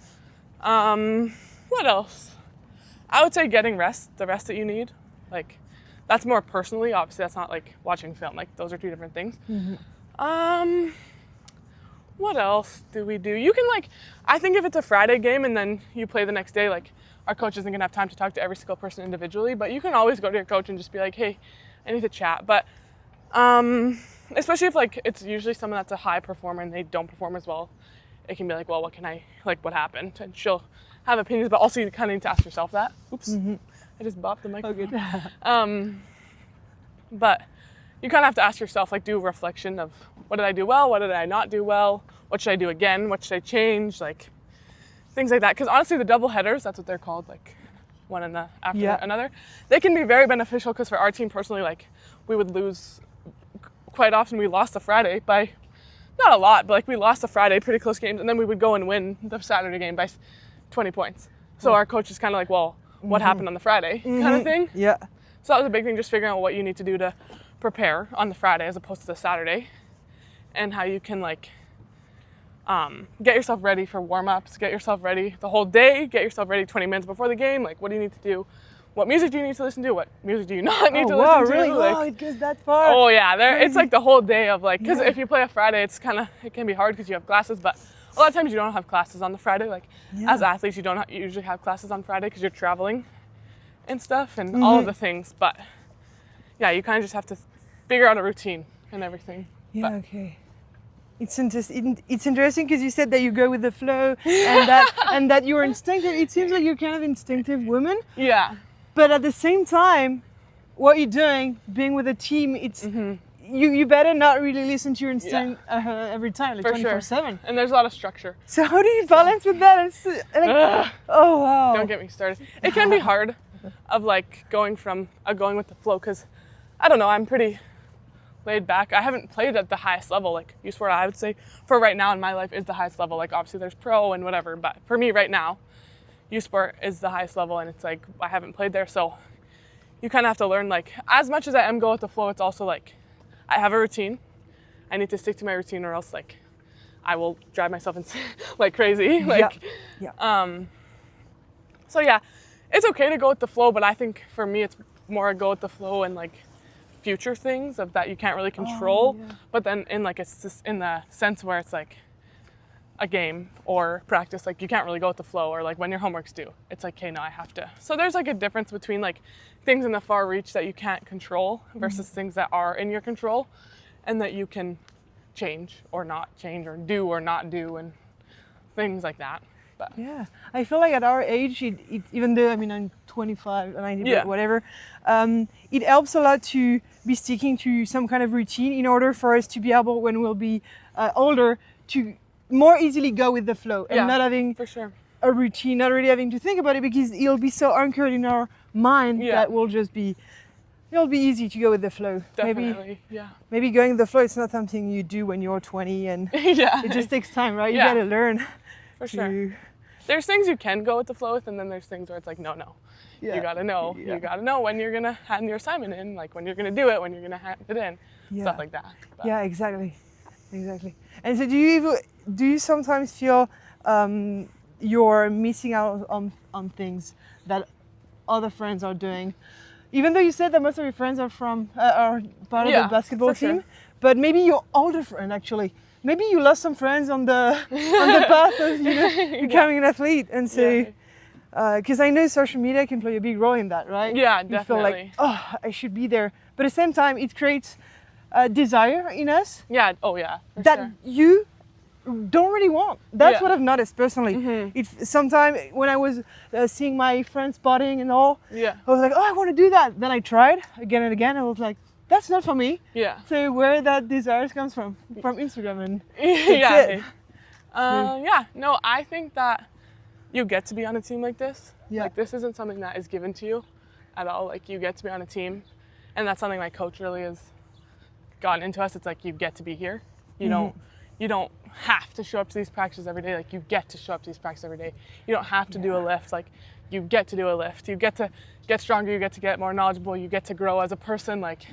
What else? I would say getting rest, the rest that you need. Like, that's more personally, obviously that's not like watching film, like those are 2 different things. What else do we do? You can I think if it's a Friday game and then you play the next day, like our coach isn't gonna have time to talk to every single person individually, but you can always go to your coach and just be like, hey, I need to chat. But especially if it's usually someone that's a high performer and they don't perform as well, it can be like, well, what happened? And she'll have opinions, but also you kind of need to ask yourself that. Oops, I just bopped the microphone. But you kind of have to ask yourself, do a reflection of what did I do well, what did I not do well, what should I do again, what should I change, things like that. Because honestly, the double headers, that's what they're called, one in the after another, they can be very beneficial. Because for our team personally, we would lose quite often. We lost the Friday by, not a lot, but we lost the Friday, pretty close games, and then we would go and win the Saturday game by 20 points. So our coach is kind of well, what happened on the Friday kind of thing. Yeah. So that was a big thing, just figuring out what you need to do to prepare on the Friday as opposed to the Saturday, and how you can get yourself ready for warm-ups, get yourself ready the whole day, get yourself ready 20 minutes before the game. What do you need to do? What music do you need to listen to? What music do you not need to listen to? Really? Wow, it goes that far. Oh yeah, it's the whole day of because if you play a Friday, it can be hard because you have classes, but a lot of times you don't have classes on the Friday. As athletes, you don't usually have classes on Friday because you're traveling and stuff and all of the things. But yeah, you kind of just have to figure out a routine and everything. Yeah, okay. It's interesting because you said that you go with the flow and that you're instinctive. It seems like you're kind of instinctive woman. Yeah. But at the same time, what you're doing, being with a team, it's you better not really listen to your instinct every time, 24/7. And there's a lot of structure. So how do you balance with that? It's, oh wow. Don't get me started. It can be hard. of like going with the flow, because I don't know, I'm pretty laid back. I haven't played at the highest level. Like U Sport, I would say for right now in my life is the highest level. Like obviously there's pro and whatever, but for me right now, U Sport is the highest level, and it's like I haven't played there, so you kind of have to learn, like, as much as I am go with the flow, it's also like I have a routine. I need to stick to my routine, or else like I will drive myself insane like crazy. Like so yeah, it's okay to go with the flow, but I think for me it's more a go with the flow and like future things of that you can't really control, but then in like in the sense where it's like a game or practice, like you can't really go with the flow, or like when your homework's due, it's like, okay, no, I have to. So there's like a difference between like things in the far reach that you can't control versus things that are in your control and that you can change or not change, or do or not do, and things like that. But yeah, I feel like at our age, it even though, I mean, I'm 25 and 90, whatever, it helps a lot to be sticking to some kind of routine in order for us to be able, when we'll be older, to more easily go with the flow and not having for sure a routine, not really having to think about it, because it'll be so anchored in our mind that it'll be easy to go with the flow. Definitely, maybe going with the flow, it's not something you do when you're 20 and it just takes time, right? You gotta learn. For sure. There's things you can go with the flow with, and then there's things where it's like, no. Yeah. You gotta know. Yeah. You gotta know when you're gonna hand your assignment in, like when you're gonna do it, when you're gonna hand it in, stuff like that. But. Yeah, exactly. And so do you sometimes feel you're missing out on things that other friends are doing? Even though you said that most of your friends are part of the basketball team, but maybe your older friend actually. Maybe you lost some friends on the path of becoming an athlete, and so because I know social media can play a big role in that, right? Yeah, definitely. You feel like, oh, I should be there, but at the same time, it creates a desire in us. Yeah. Oh yeah. That you don't really want. That's what I've noticed personally. It's sometimes when I was seeing my friends partying and all, I was like, oh, I want to do that. Then I tried again and again. I was like, that's not for me. Yeah. So where that desire comes from Instagram, and no, I think that you get to be on a team like this. Yeah. Like this isn't something that is given to you at all. Like you get to be on a team, and that's something my coach really has gotten into us. It's like you get to be here. You don't have to show up to these practices every day. Like you get to show up to these practices every day. You don't have to do a lift. Like you get to do a lift. You get to get stronger. You get to get more knowledgeable. You get to grow as a person. Like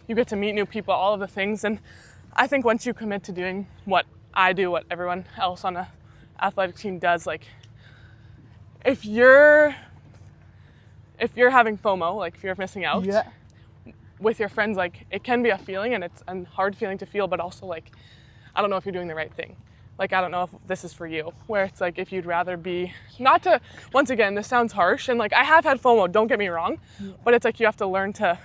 you get to meet new people, all of the things. And I think once you commit to doing what I do, what everyone else on a athletic team does, like if you're having FOMO, like if you're missing out with your friends, like it can be a feeling, and it's a hard feeling to feel, but also like, I don't know if you're doing the right thing. Like, I don't know if this is for you, where it's like, if you'd rather be, not to, once again, this sounds harsh, and like I have had FOMO, don't get me wrong, but it's like you have to learn to,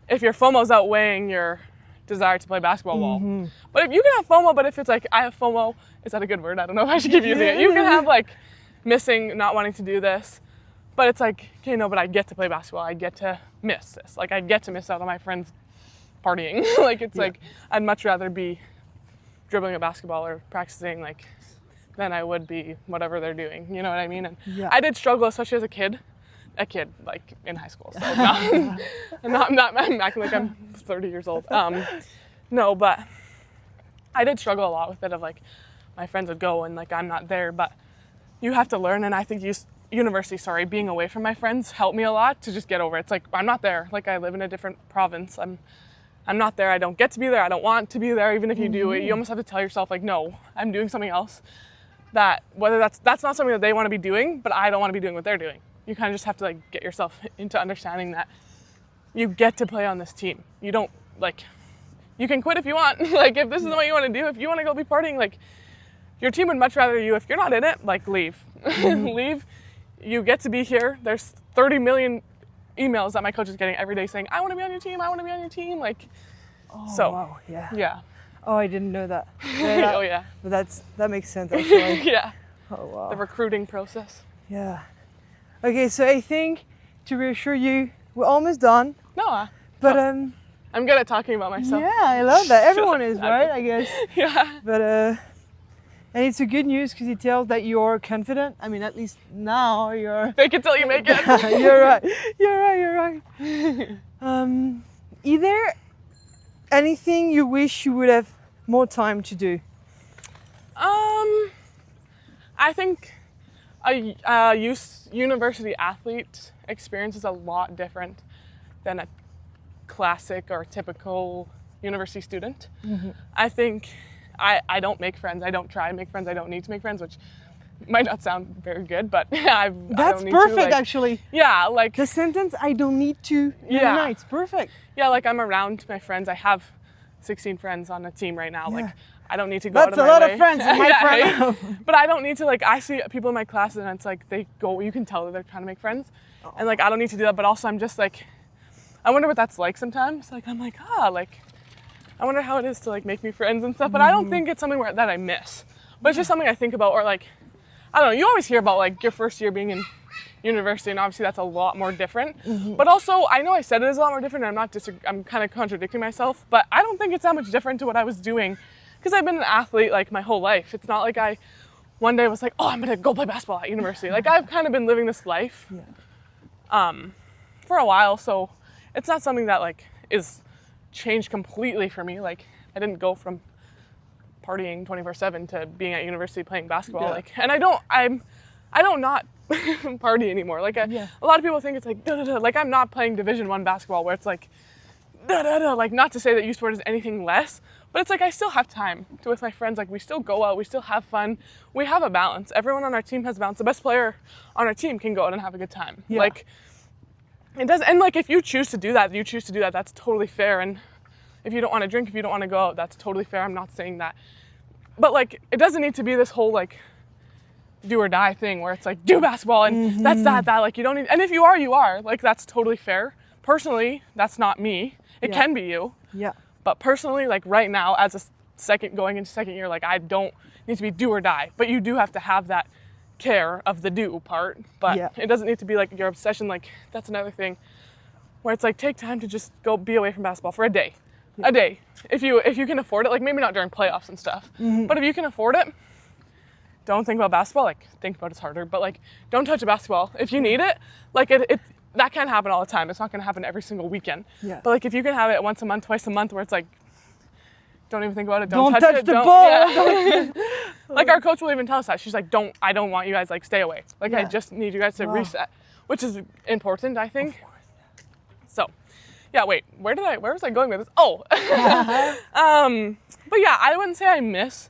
if your FOMO's outweighing your desire to play basketball, well. But if you can have FOMO, but if it's like, I have FOMO, is that a good word? I don't know if I should keep using it. You can have like missing, not wanting to do this, but it's like, okay, no, but I get to play basketball. I get to miss this. Like I get to miss out on my friends partying. Like it's like, I'd much rather be dribbling a basketball or practicing like than I would be whatever they're doing. You know what I mean? And I did struggle, especially as a kid like in high school. So I'm acting like I'm 30 years old. No, but I did struggle a lot with it, of like my friends would go and like I'm not there, but you have to learn. And I think being away from my friends helped me a lot to just get over it. It's like, I'm not there. Like I live in a different province. I'm not there. I don't get to be there. I don't want to be there. Even if you do it, you almost have to tell yourself like, no, I'm doing something else, that whether that's not something that they want to be doing, but I don't want to be doing what they're doing. You kind of just have to like get yourself into understanding that you get to play on this team. You don't like, you can quit if you want. Like if this is what you want to do, if you want to go be partying, like your team would much rather you, if you're not in it, like leave. Leave. You get to be here. There's 30 million emails that my coach is getting every day saying, I want to be on your team. I want to be on your team. Like, wow. Yeah. Oh, I didn't know that. Oh yeah. But that makes sense actually. Yeah. Oh wow. The recruiting process. Yeah. Okay, so I think to reassure you, we're almost done. No. But I'm good at talking about myself. Yeah, I love that. Everyone is, right? I guess. Yeah. But And it's a good news because it tells that you're confident. I mean, at least now you're... Fake it till you make it. You're right. Is there anything you wish you would have more time to do? I think a university athlete experience is a lot different than a classic or typical university student. I think I don't make friends. I don't try to make friends. I don't need to make friends, which might not sound very good, but That's perfect, actually. Yeah, like the sentence, I don't need to. Yeah. It's perfect. Yeah, like I'm around my friends. I have 16 friends on a team right now. Yeah. Like I don't need to go That's out of my a lot way. of friends in my friend. But I don't need to, like, I see people in my class and it's like you can tell that they're trying to make friends. And like I don't need to do that, but also I'm just like, I wonder what that's like sometimes. Like I'm like, like I wonder how it is to like make new friends and stuff. But I don't think it's something that I miss. But it's just something I think about, or like, I don't know, you always hear about like your first year being in university, and obviously that's a lot more different. But also, I know I said it is a lot more different, and I'm kind of contradicting myself, but I don't think it's that much different to what I was doing, because I've been an athlete like my whole life. It's not like I one day was like, oh, I'm gonna go play basketball at university. Like I've kind of been living this life for a while, so it's not something that like is changed completely for me. Like I didn't go from partying 24/7 to being at university playing basketball. Like, and I don't not party anymore. Like a lot of people think it's like like I'm not playing Division I basketball where it's like like, not to say that youth sport is anything less, but it's like I still have time with my friends. Like we still go out, we still have fun, we have a balance. Everyone on our team has a balance. The best player on our team can go out and have a good time. Like it does, and like if you choose to do that, that's totally fair. And if you don't want to drink, if you don't want to go out, that's totally fair. I'm not saying that, but like it doesn't need to be this whole like do or die thing where it's like do basketball and that's that like you don't need, and if you are like that's totally fair. Personally, that's not me. It can be you. But personally, like right now, as going into second year, like I don't need to be do or die, but you do have to have that care of the do part. But it doesn't need to be like your obsession. Like that's another thing where it's like take time to just go be away from basketball for a day. A day, if you can afford it. Like maybe not during playoffs and stuff, but if you can afford it, don't think about basketball. Like think about it's harder, but like don't touch a basketball if you need it. Like it that can't happen all the time. It's not going to happen every single weekend. But like if you can have it once a month, twice a month, where it's like don't even think about it. Don't touch it. The ball. Like our coach will even tell us that. She's like, I don't want you guys like stay away. Like I just need you guys to reset, which is important, I think. So. Yeah, wait, where was I going with this? Oh, but yeah, I wouldn't say I miss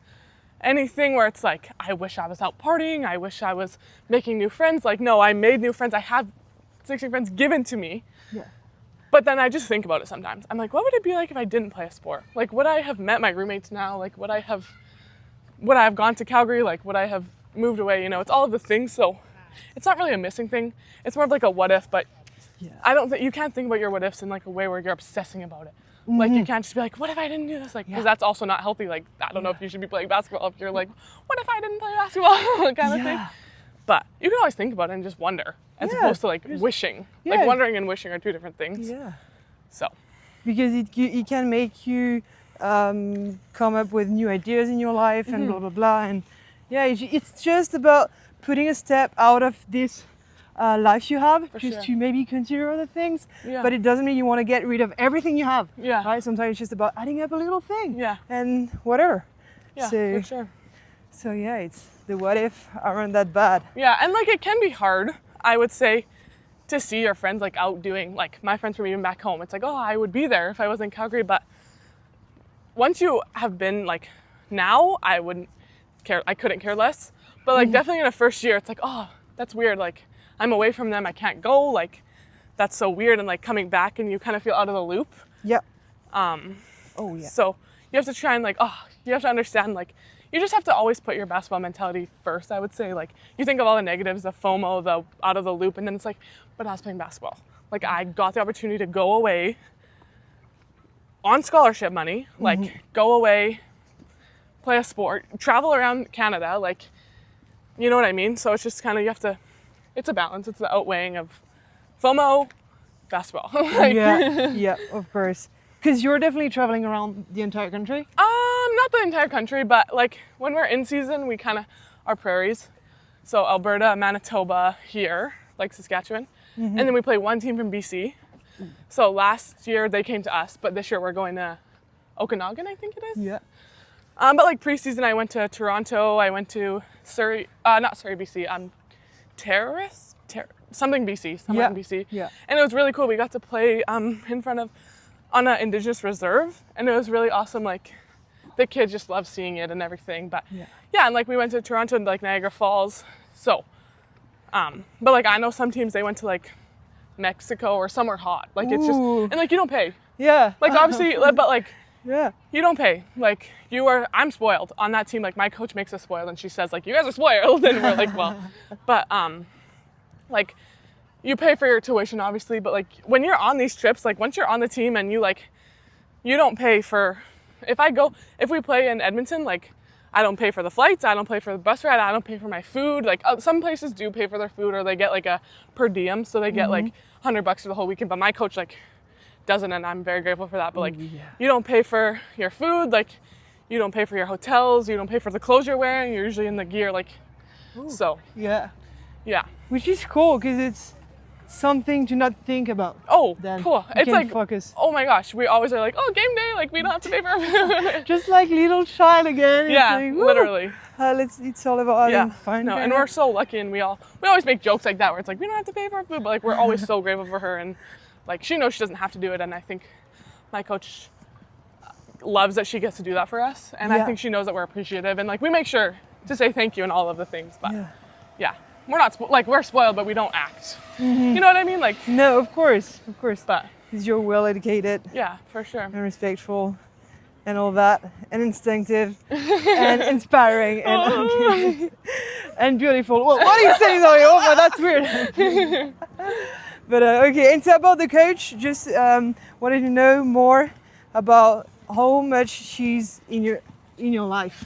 anything where it's like, I wish I was out partying. I wish I was making new friends. Like, no, I made new friends. I have 16 friends given to me. But then I just think about it sometimes. I'm like, what would it be like if I didn't play a sport? Like, would I have met my roommates now? Like, would I have gone to Calgary? Like, would I have moved away? You know, it's all of the things. So it's not really a missing thing. It's more of like a what if, but I don't think you can't think about your what ifs in like a way where you're obsessing about it. Like you can't just be like, what if I didn't do this? Like, because that's also not healthy. Like, I don't know if you should be playing basketball if you're like, what if I didn't play basketball? kind of thing. But you can always think about it and just wonder, as opposed to like wishing. Like wondering and wishing are two different things. So. Because it can make you come up with new ideas in your life and blah blah blah. And it's just about putting a step out of this life you have to maybe consider other things, but it doesn't mean you want to get rid of everything you have. Right? Sometimes it's just about adding up a little thing. And whatever. For sure. So it's the what if aren't that bad. And like it can be hard, I would say, to see your friends like out doing, like my friends from even back home. It's like, oh, I would be there if I was in Calgary, but once you have been like now, I couldn't care less. But like definitely in a first year, it's like, oh, that's weird. Like I'm away from them, I can't go, like that's so weird, and like coming back and you kind of feel out of the loop. So you have to try and like, you have to understand, like you just have to always put your basketball mentality first, I would say. Like you think of all the negatives, the FOMO, the out of the loop, and then it's like, but I was playing basketball. Like I got the opportunity to go away on scholarship money, like go away, play a sport, travel around Canada, like, you know what I mean? So it's just kind of, it's a balance. It's the outweighing of FOMO, basketball. Of course. Because you're definitely traveling around the entire country? not the entire country, but like when we're in season, we kind of are prairies. So Alberta, Manitoba, here, like Saskatchewan. And then we play one team from BC. So last year they came to us, but this year we're going to Okanagan, I think it is. Yeah. But like preseason, I went to Toronto. I went to Surrey, not Surrey, BC. Something BC. Yeah. And it was really cool. We got to play in front of on an Indigenous reserve, and it was really awesome. Like the kids just love seeing it and everything. But yeah, and like we went to Toronto and like Niagara Falls. So, but like I know some teams they went to like Mexico or somewhere hot. Like it's just and like you don't pay. Yeah. Like obviously, but like. Yeah. You don't pay. Like I'm spoiled on that team. Like my coach makes us spoiled and she says like, you guys are spoiled. And we're like, well, but like you pay for your tuition obviously, but like when you're on these trips, like once you're on the team and you don't pay for, if we play in Edmonton, like I don't pay for the flights, I don't pay for the bus ride, I don't pay for my food. Like some places do pay for their food or they get like a per diem. So they get like $100 for the whole weekend. But my coach like doesn't, and I'm very grateful for that. But like you don't pay for your food, like you don't pay for your hotels, you don't pay for the clothes you're wearing, you're usually in the gear, like so yeah, which is cool because it's something to not think about. Then cool. It's like focus. Oh my gosh, we always are like, oh, game day, like we don't have to pay for food. Just like little child again. Like, literally. It's all about having fun. No, and we're so lucky, and we always make jokes like that where it's like we don't have to pay for our food, but like we're always so grateful for her. And like she knows she doesn't have to do it, and I think my coach loves that she gets to do that for us, and I think she knows that we're appreciative, and like we make sure to say thank you and all of the things. But we're not we're spoiled, but we don't act. You know what I mean? Like no, of course, but because you're well educated. Yeah, for sure. And respectful, and all that, and instinctive, and inspiring, and and beautiful. Well, what are you saying, though? Oh, well, that's weird. But okay, and so about the coach, just wanted to know more about how much she's in your life.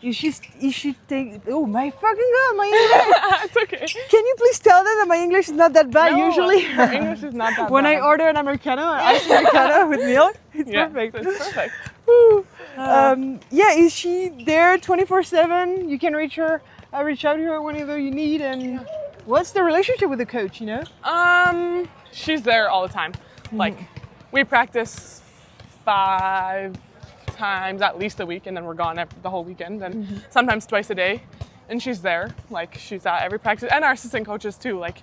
Is she take? Oh my fucking god, my English! It's okay. Can you please tell them that my English is not that bad usually? Her English is not that when bad. I order an Americano, an iced Americano with milk, it's perfect. It's perfect. Is she there 24/7? You can reach her. I reach out to her whenever you need. And what's the relationship with the coach? You know? She's there all the time. Like we practice 5 times at least a week, and then we're gone the whole weekend, and sometimes twice a day. And she's there. Like she's at every practice, and our assistant coaches too. Like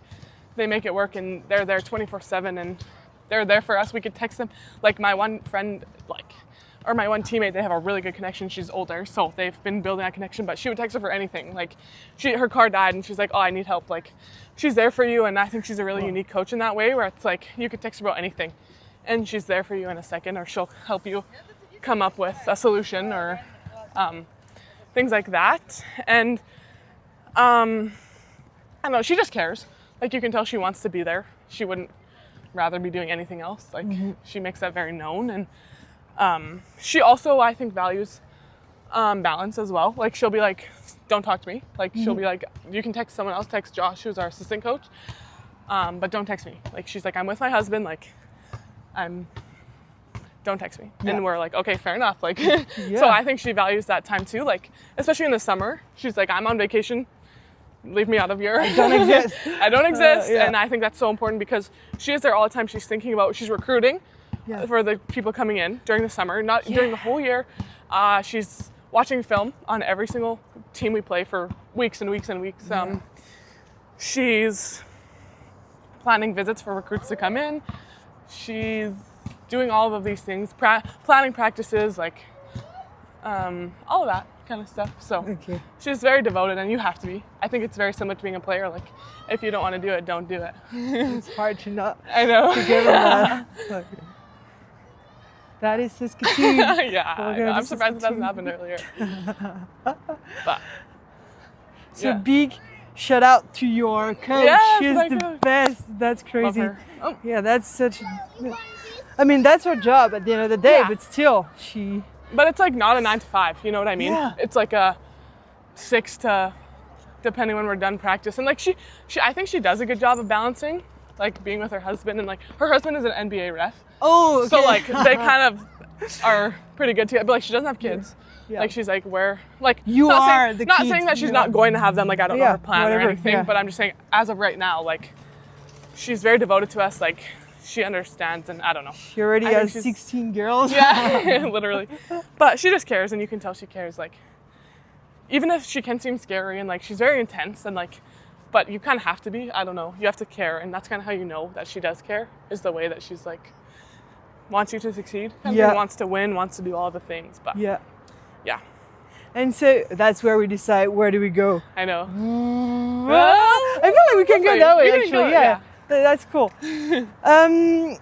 they make it work, and they're there 24/7, and they're there for us. We could text them. Like my one friend, or my one teammate, they have a really good connection. She's older, so they've been building that connection, but she would text her for anything. Like her car died and she's like, oh, I need help. Like she's there for you, and I think she's a really unique coach in that way, where it's like you could text her about anything and she's there for you in a second, or she'll help you come up with a solution or things like that. And I don't know, she just cares. Like you can tell she wants to be there. She wouldn't rather be doing anything else. Like she makes that very known. And she also, I think, values balance as well. Like she'll be like, don't talk to me. Like she'll be like, you can text someone else, text Josh, who's our assistant coach, but don't text me. Like she's like, I'm with my husband, like don't text me. And we're like, okay, fair enough. Like so I think she values that time too. Like especially in the summer, she's like, I'm on vacation, leave me out of your I don't exist. I don't exist. And I think that's so important because she is there all the time. She's thinking about, she's recruiting for the people coming in during the summer, not during the whole year. She's watching film on every single team we play for weeks and weeks and weeks. She's planning visits for recruits to come in. She's doing all of these things, planning practices, like all of that kind of stuff. So she's very devoted, and you have to be. I think it's very similar to being a player. Like if you don't want to do it, don't do it. It's hard to not. I know. To give them that. That is Saskatoon. Yeah, I'm surprised it hasn't happened earlier. But, so big shout out to your coach. Yes, She's the best. That's crazy. Love her. Oh. Yeah, that's such. I mean, that's her job at the end of the day, but still, she. But it's like not a 9 to 5. You know what I mean? Yeah. It's like a 6 to, depending when we're done practice. And like she, I think she does a good job of balancing, like being with her husband, and like her husband is an NBA ref. Oh, okay. So like they kind of are pretty good together. But like she doesn't have kids. Yeah. Like she's like where like You not are saying, the not kids, saying that she's you not are. going to have them. Like I don't know Yeah, her plan whatever, or anything. yeah. But I'm just saying as of right now, like she's very devoted to us. Like she understands, and I don't know. She already I think has she's- 16 girls. Yeah, literally. But she just cares, and you can tell she cares. Like, even if she can seem scary and like she's very intense and like, but you kind of have to be. I don't know. You have to care, and that's kind of how you know that she does care. Is the way that she's like wants you to succeed, kind of Yeah. thing, wants to win, wants to do all the things. But Yeah. yeah, And so that's where we decide where do we go. I know. I feel like we can go that way You can actually. go, Yeah. That's cool.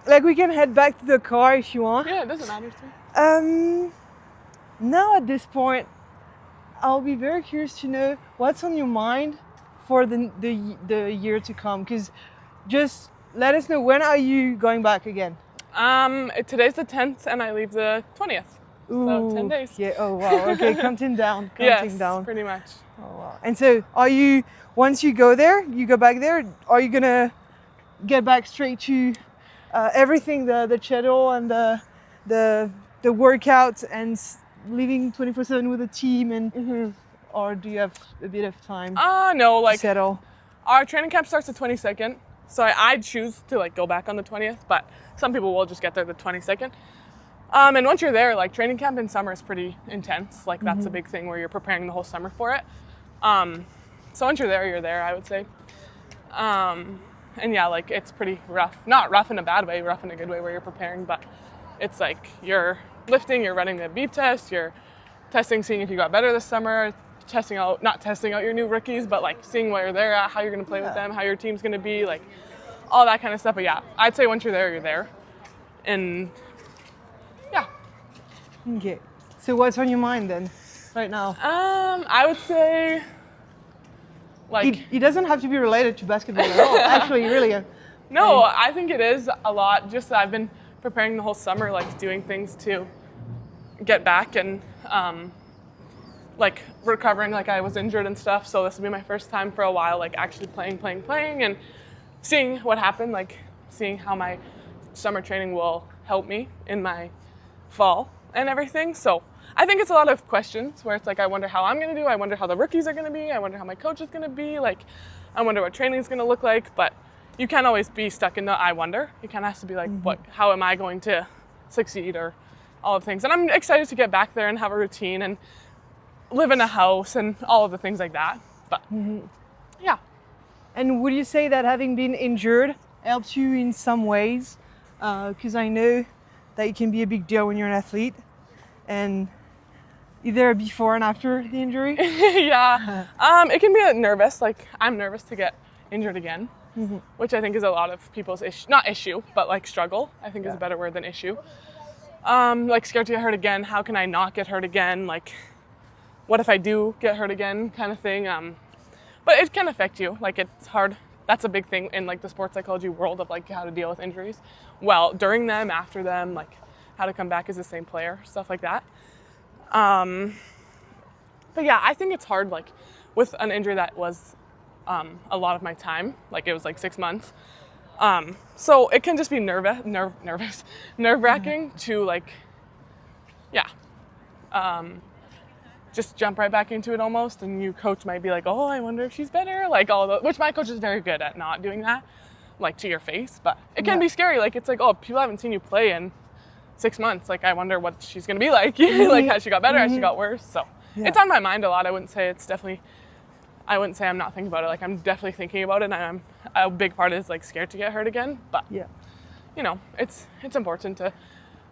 Like we can head back to the car if you want. Yeah, it doesn't matter to me. Now at this point, I'll be very curious to know what's on your mind for the year to come. Because just let us know, when are you going back again? Today's the 10th, and I leave the 20th. So 10 days. Yeah. Oh wow. Okay. Counting down. Counting Yes, down. pretty much. Oh wow. And so, are you, once you go there, you go back there? Are you gonna get back straight to everything, the schedule and the workouts and living 24/7 with a team, and or do you have a bit of time No, to like settle? our training camp starts the 22nd, so I'd choose to like go back on the 20th, but some people will just get there the 22nd. And once you're there, like training camp in summer is pretty intense. Like that's a big thing where you're preparing the whole summer for it. So once you're there, I would say. And yeah, like it's pretty rough. Not rough in a bad way, rough in a good way where you're preparing, but it's like you're lifting, you're running the beep test, you're testing, seeing if you got better this summer, not testing out your new rookies, but like seeing where they're at, how you're gonna play with them, how your team's gonna be, like all that kind of stuff. But yeah, I'd say once you're there, you're there. And yeah. Okay. So what's on your mind then, right now? I would say like It doesn't have to be related to basketball at all. Actually, really. no, I think it is a lot. Just that I've been preparing the whole summer, like doing things to get back and like recovering. Like I was injured and stuff, so this will be my first time for a while, like actually playing, and seeing what happened. Like seeing how my summer training will help me in my fall and everything. So I think it's a lot of questions where it's like, I wonder how I'm going to do. I wonder how the rookies are going to be. I wonder how my coach is going to be. Like, I wonder what training is going to look like. But you can't always be stuck in the I wonder. You kind of have to be like, how am I going to succeed, or all of things. And I'm excited to get back there and have a routine and live in a house and all of the things like that. But yeah. And would you say that having been injured helps you in some ways? Because I know that it can be a big deal when you're an athlete, and either before and after the injury. Yeah. It can be nervous. Like I'm nervous to get injured again, which I think is a lot of people's not issue, but like struggle, I think is a better word than issue. Like scared to get hurt again. How can I not get hurt again? Like, what if I do get hurt again, kind of thing. But it can affect you. Like it's hard. That's a big thing in like the sports psychology world of like how to deal with injuries. Well, during them, after them, like how to come back as the same player, stuff like that. But yeah, I think it's hard, like with an injury that was a lot of my time, like it was like 6 months. So it can just be nerve-wracking to like, just jump right back into it almost. And your coach might be like, oh, I wonder if she's better. Like which my coach is very good at not doing that, like to your face. But it can be scary. Like it's like, oh, people haven't seen you play in 6 months. Like I wonder what she's gonna be like. Like has she got better? Has she got worse? So it's on my mind a lot. I wouldn't say I'm not thinking about it. Like I'm definitely thinking about it, and a big part is like scared to get hurt again. But you know, it's important to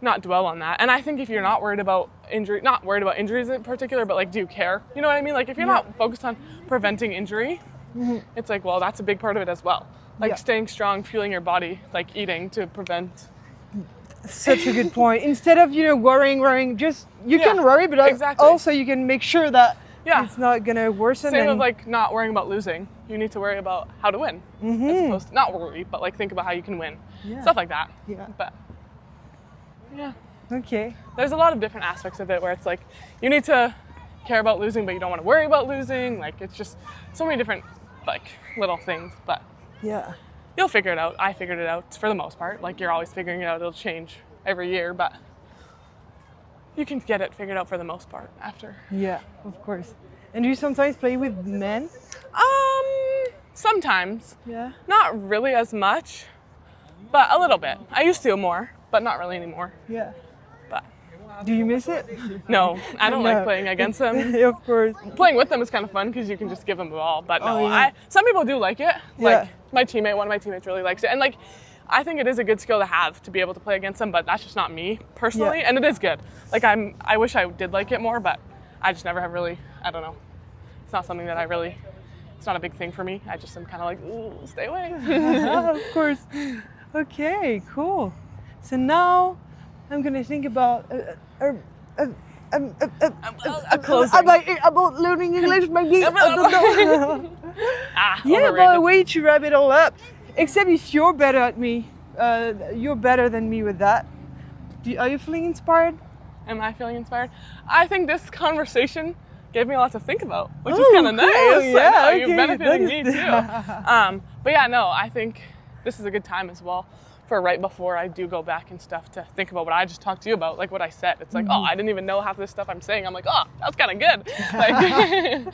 not dwell on that. And I think if you're not worried about injuries in particular, but like do you care? You know what I mean? Like if you're not focused on preventing injury, it's like, well, that's a big part of it as well. Like staying strong, fueling your body, like eating to prevent. Such a good point. Instead of, worrying, just you can worry, but also you can make sure that it's not gonna worsen. Same with like not worrying about losing. You need to worry about how to win, as opposed to not worry, but like think about how you can win, stuff like that. But okay. There's a lot of different aspects of it where it's like you need to care about losing, but you don't want to worry about losing. Like it's just so many different like little things, but you'll figure it out. I figured it out for the most part. Like you're always figuring it out. It'll change every year, but you can get it figured out for the most part after. Yeah, of course. And do you sometimes play with men? Sometimes. Yeah. Not really as much, but a little bit. I used to more, but not really anymore. Yeah. But do you miss it? no, I don't like playing against them. Of course. Playing with them is kind of fun because you can just give them the ball. But no, Oh, yeah. some people do like it. Like Yeah. one of my teammates really likes it. And like, I think it is a good skill to have to be able to play against them, but that's just not me personally. Yeah. And it is good. Like I wish I did like it more, but I just never have really, I don't know. It's not something that it's not a big thing for me. I just am kind of like, ooh, stay away. Of course. Okay, cool. So now I'm gonna think about a closing. about learning English, maybe. I don't know. Yeah, but Overrated. a way to wrap it all up. Except if you're better at me, you're better than me with that. Are you feeling inspired? Am I feeling inspired? I think this conversation gave me a lot to think about, which is Oh, kind of cool. nice. Yeah, I know, okay. you're benefiting me That too. But yeah, no, I think this is a good time as well for right before I do go back and stuff to think about what I just talked to you about, like what I said. It's like, oh, I didn't even know half this stuff I'm saying. I'm like, oh, that was kind of good. Like,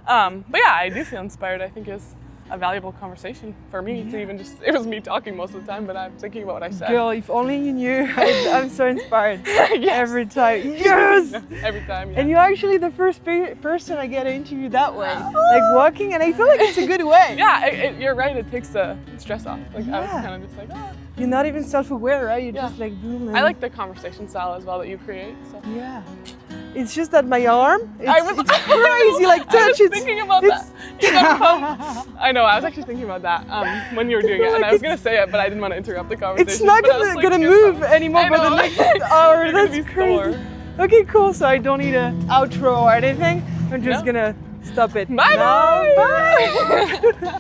but yeah, I do feel inspired. I think is a valuable conversation for me to even just, it was me talking most of the time, but I'm thinking about what I said. Girl, if only you knew. I'm so inspired. Yes. Every time. Yes! Every time, yeah. And you're actually the first person I get to interview that way. Like walking, and I feel like it's a good way. Yeah, you're right, it takes the stress off. Like I was Yeah. kind of just like, oh. You're not even self-aware, right? You're Yeah. just like boom. I like the conversation style as well that you create. So. Yeah. It's just that my arm, it's crazy. Like I was touch it. thinking about that. You got the phone? I know, I was actually thinking about that when you were doing it, and I was going to say it, but I didn't want to interrupt the conversation. It's not but I was like, gonna you're move fine. anymore I for the know. next hour. You're gonna That's be crazy. sore. Okay, cool. So I don't need an outro or anything. I'm just No. gonna stop it. Bye now. bye. Bye.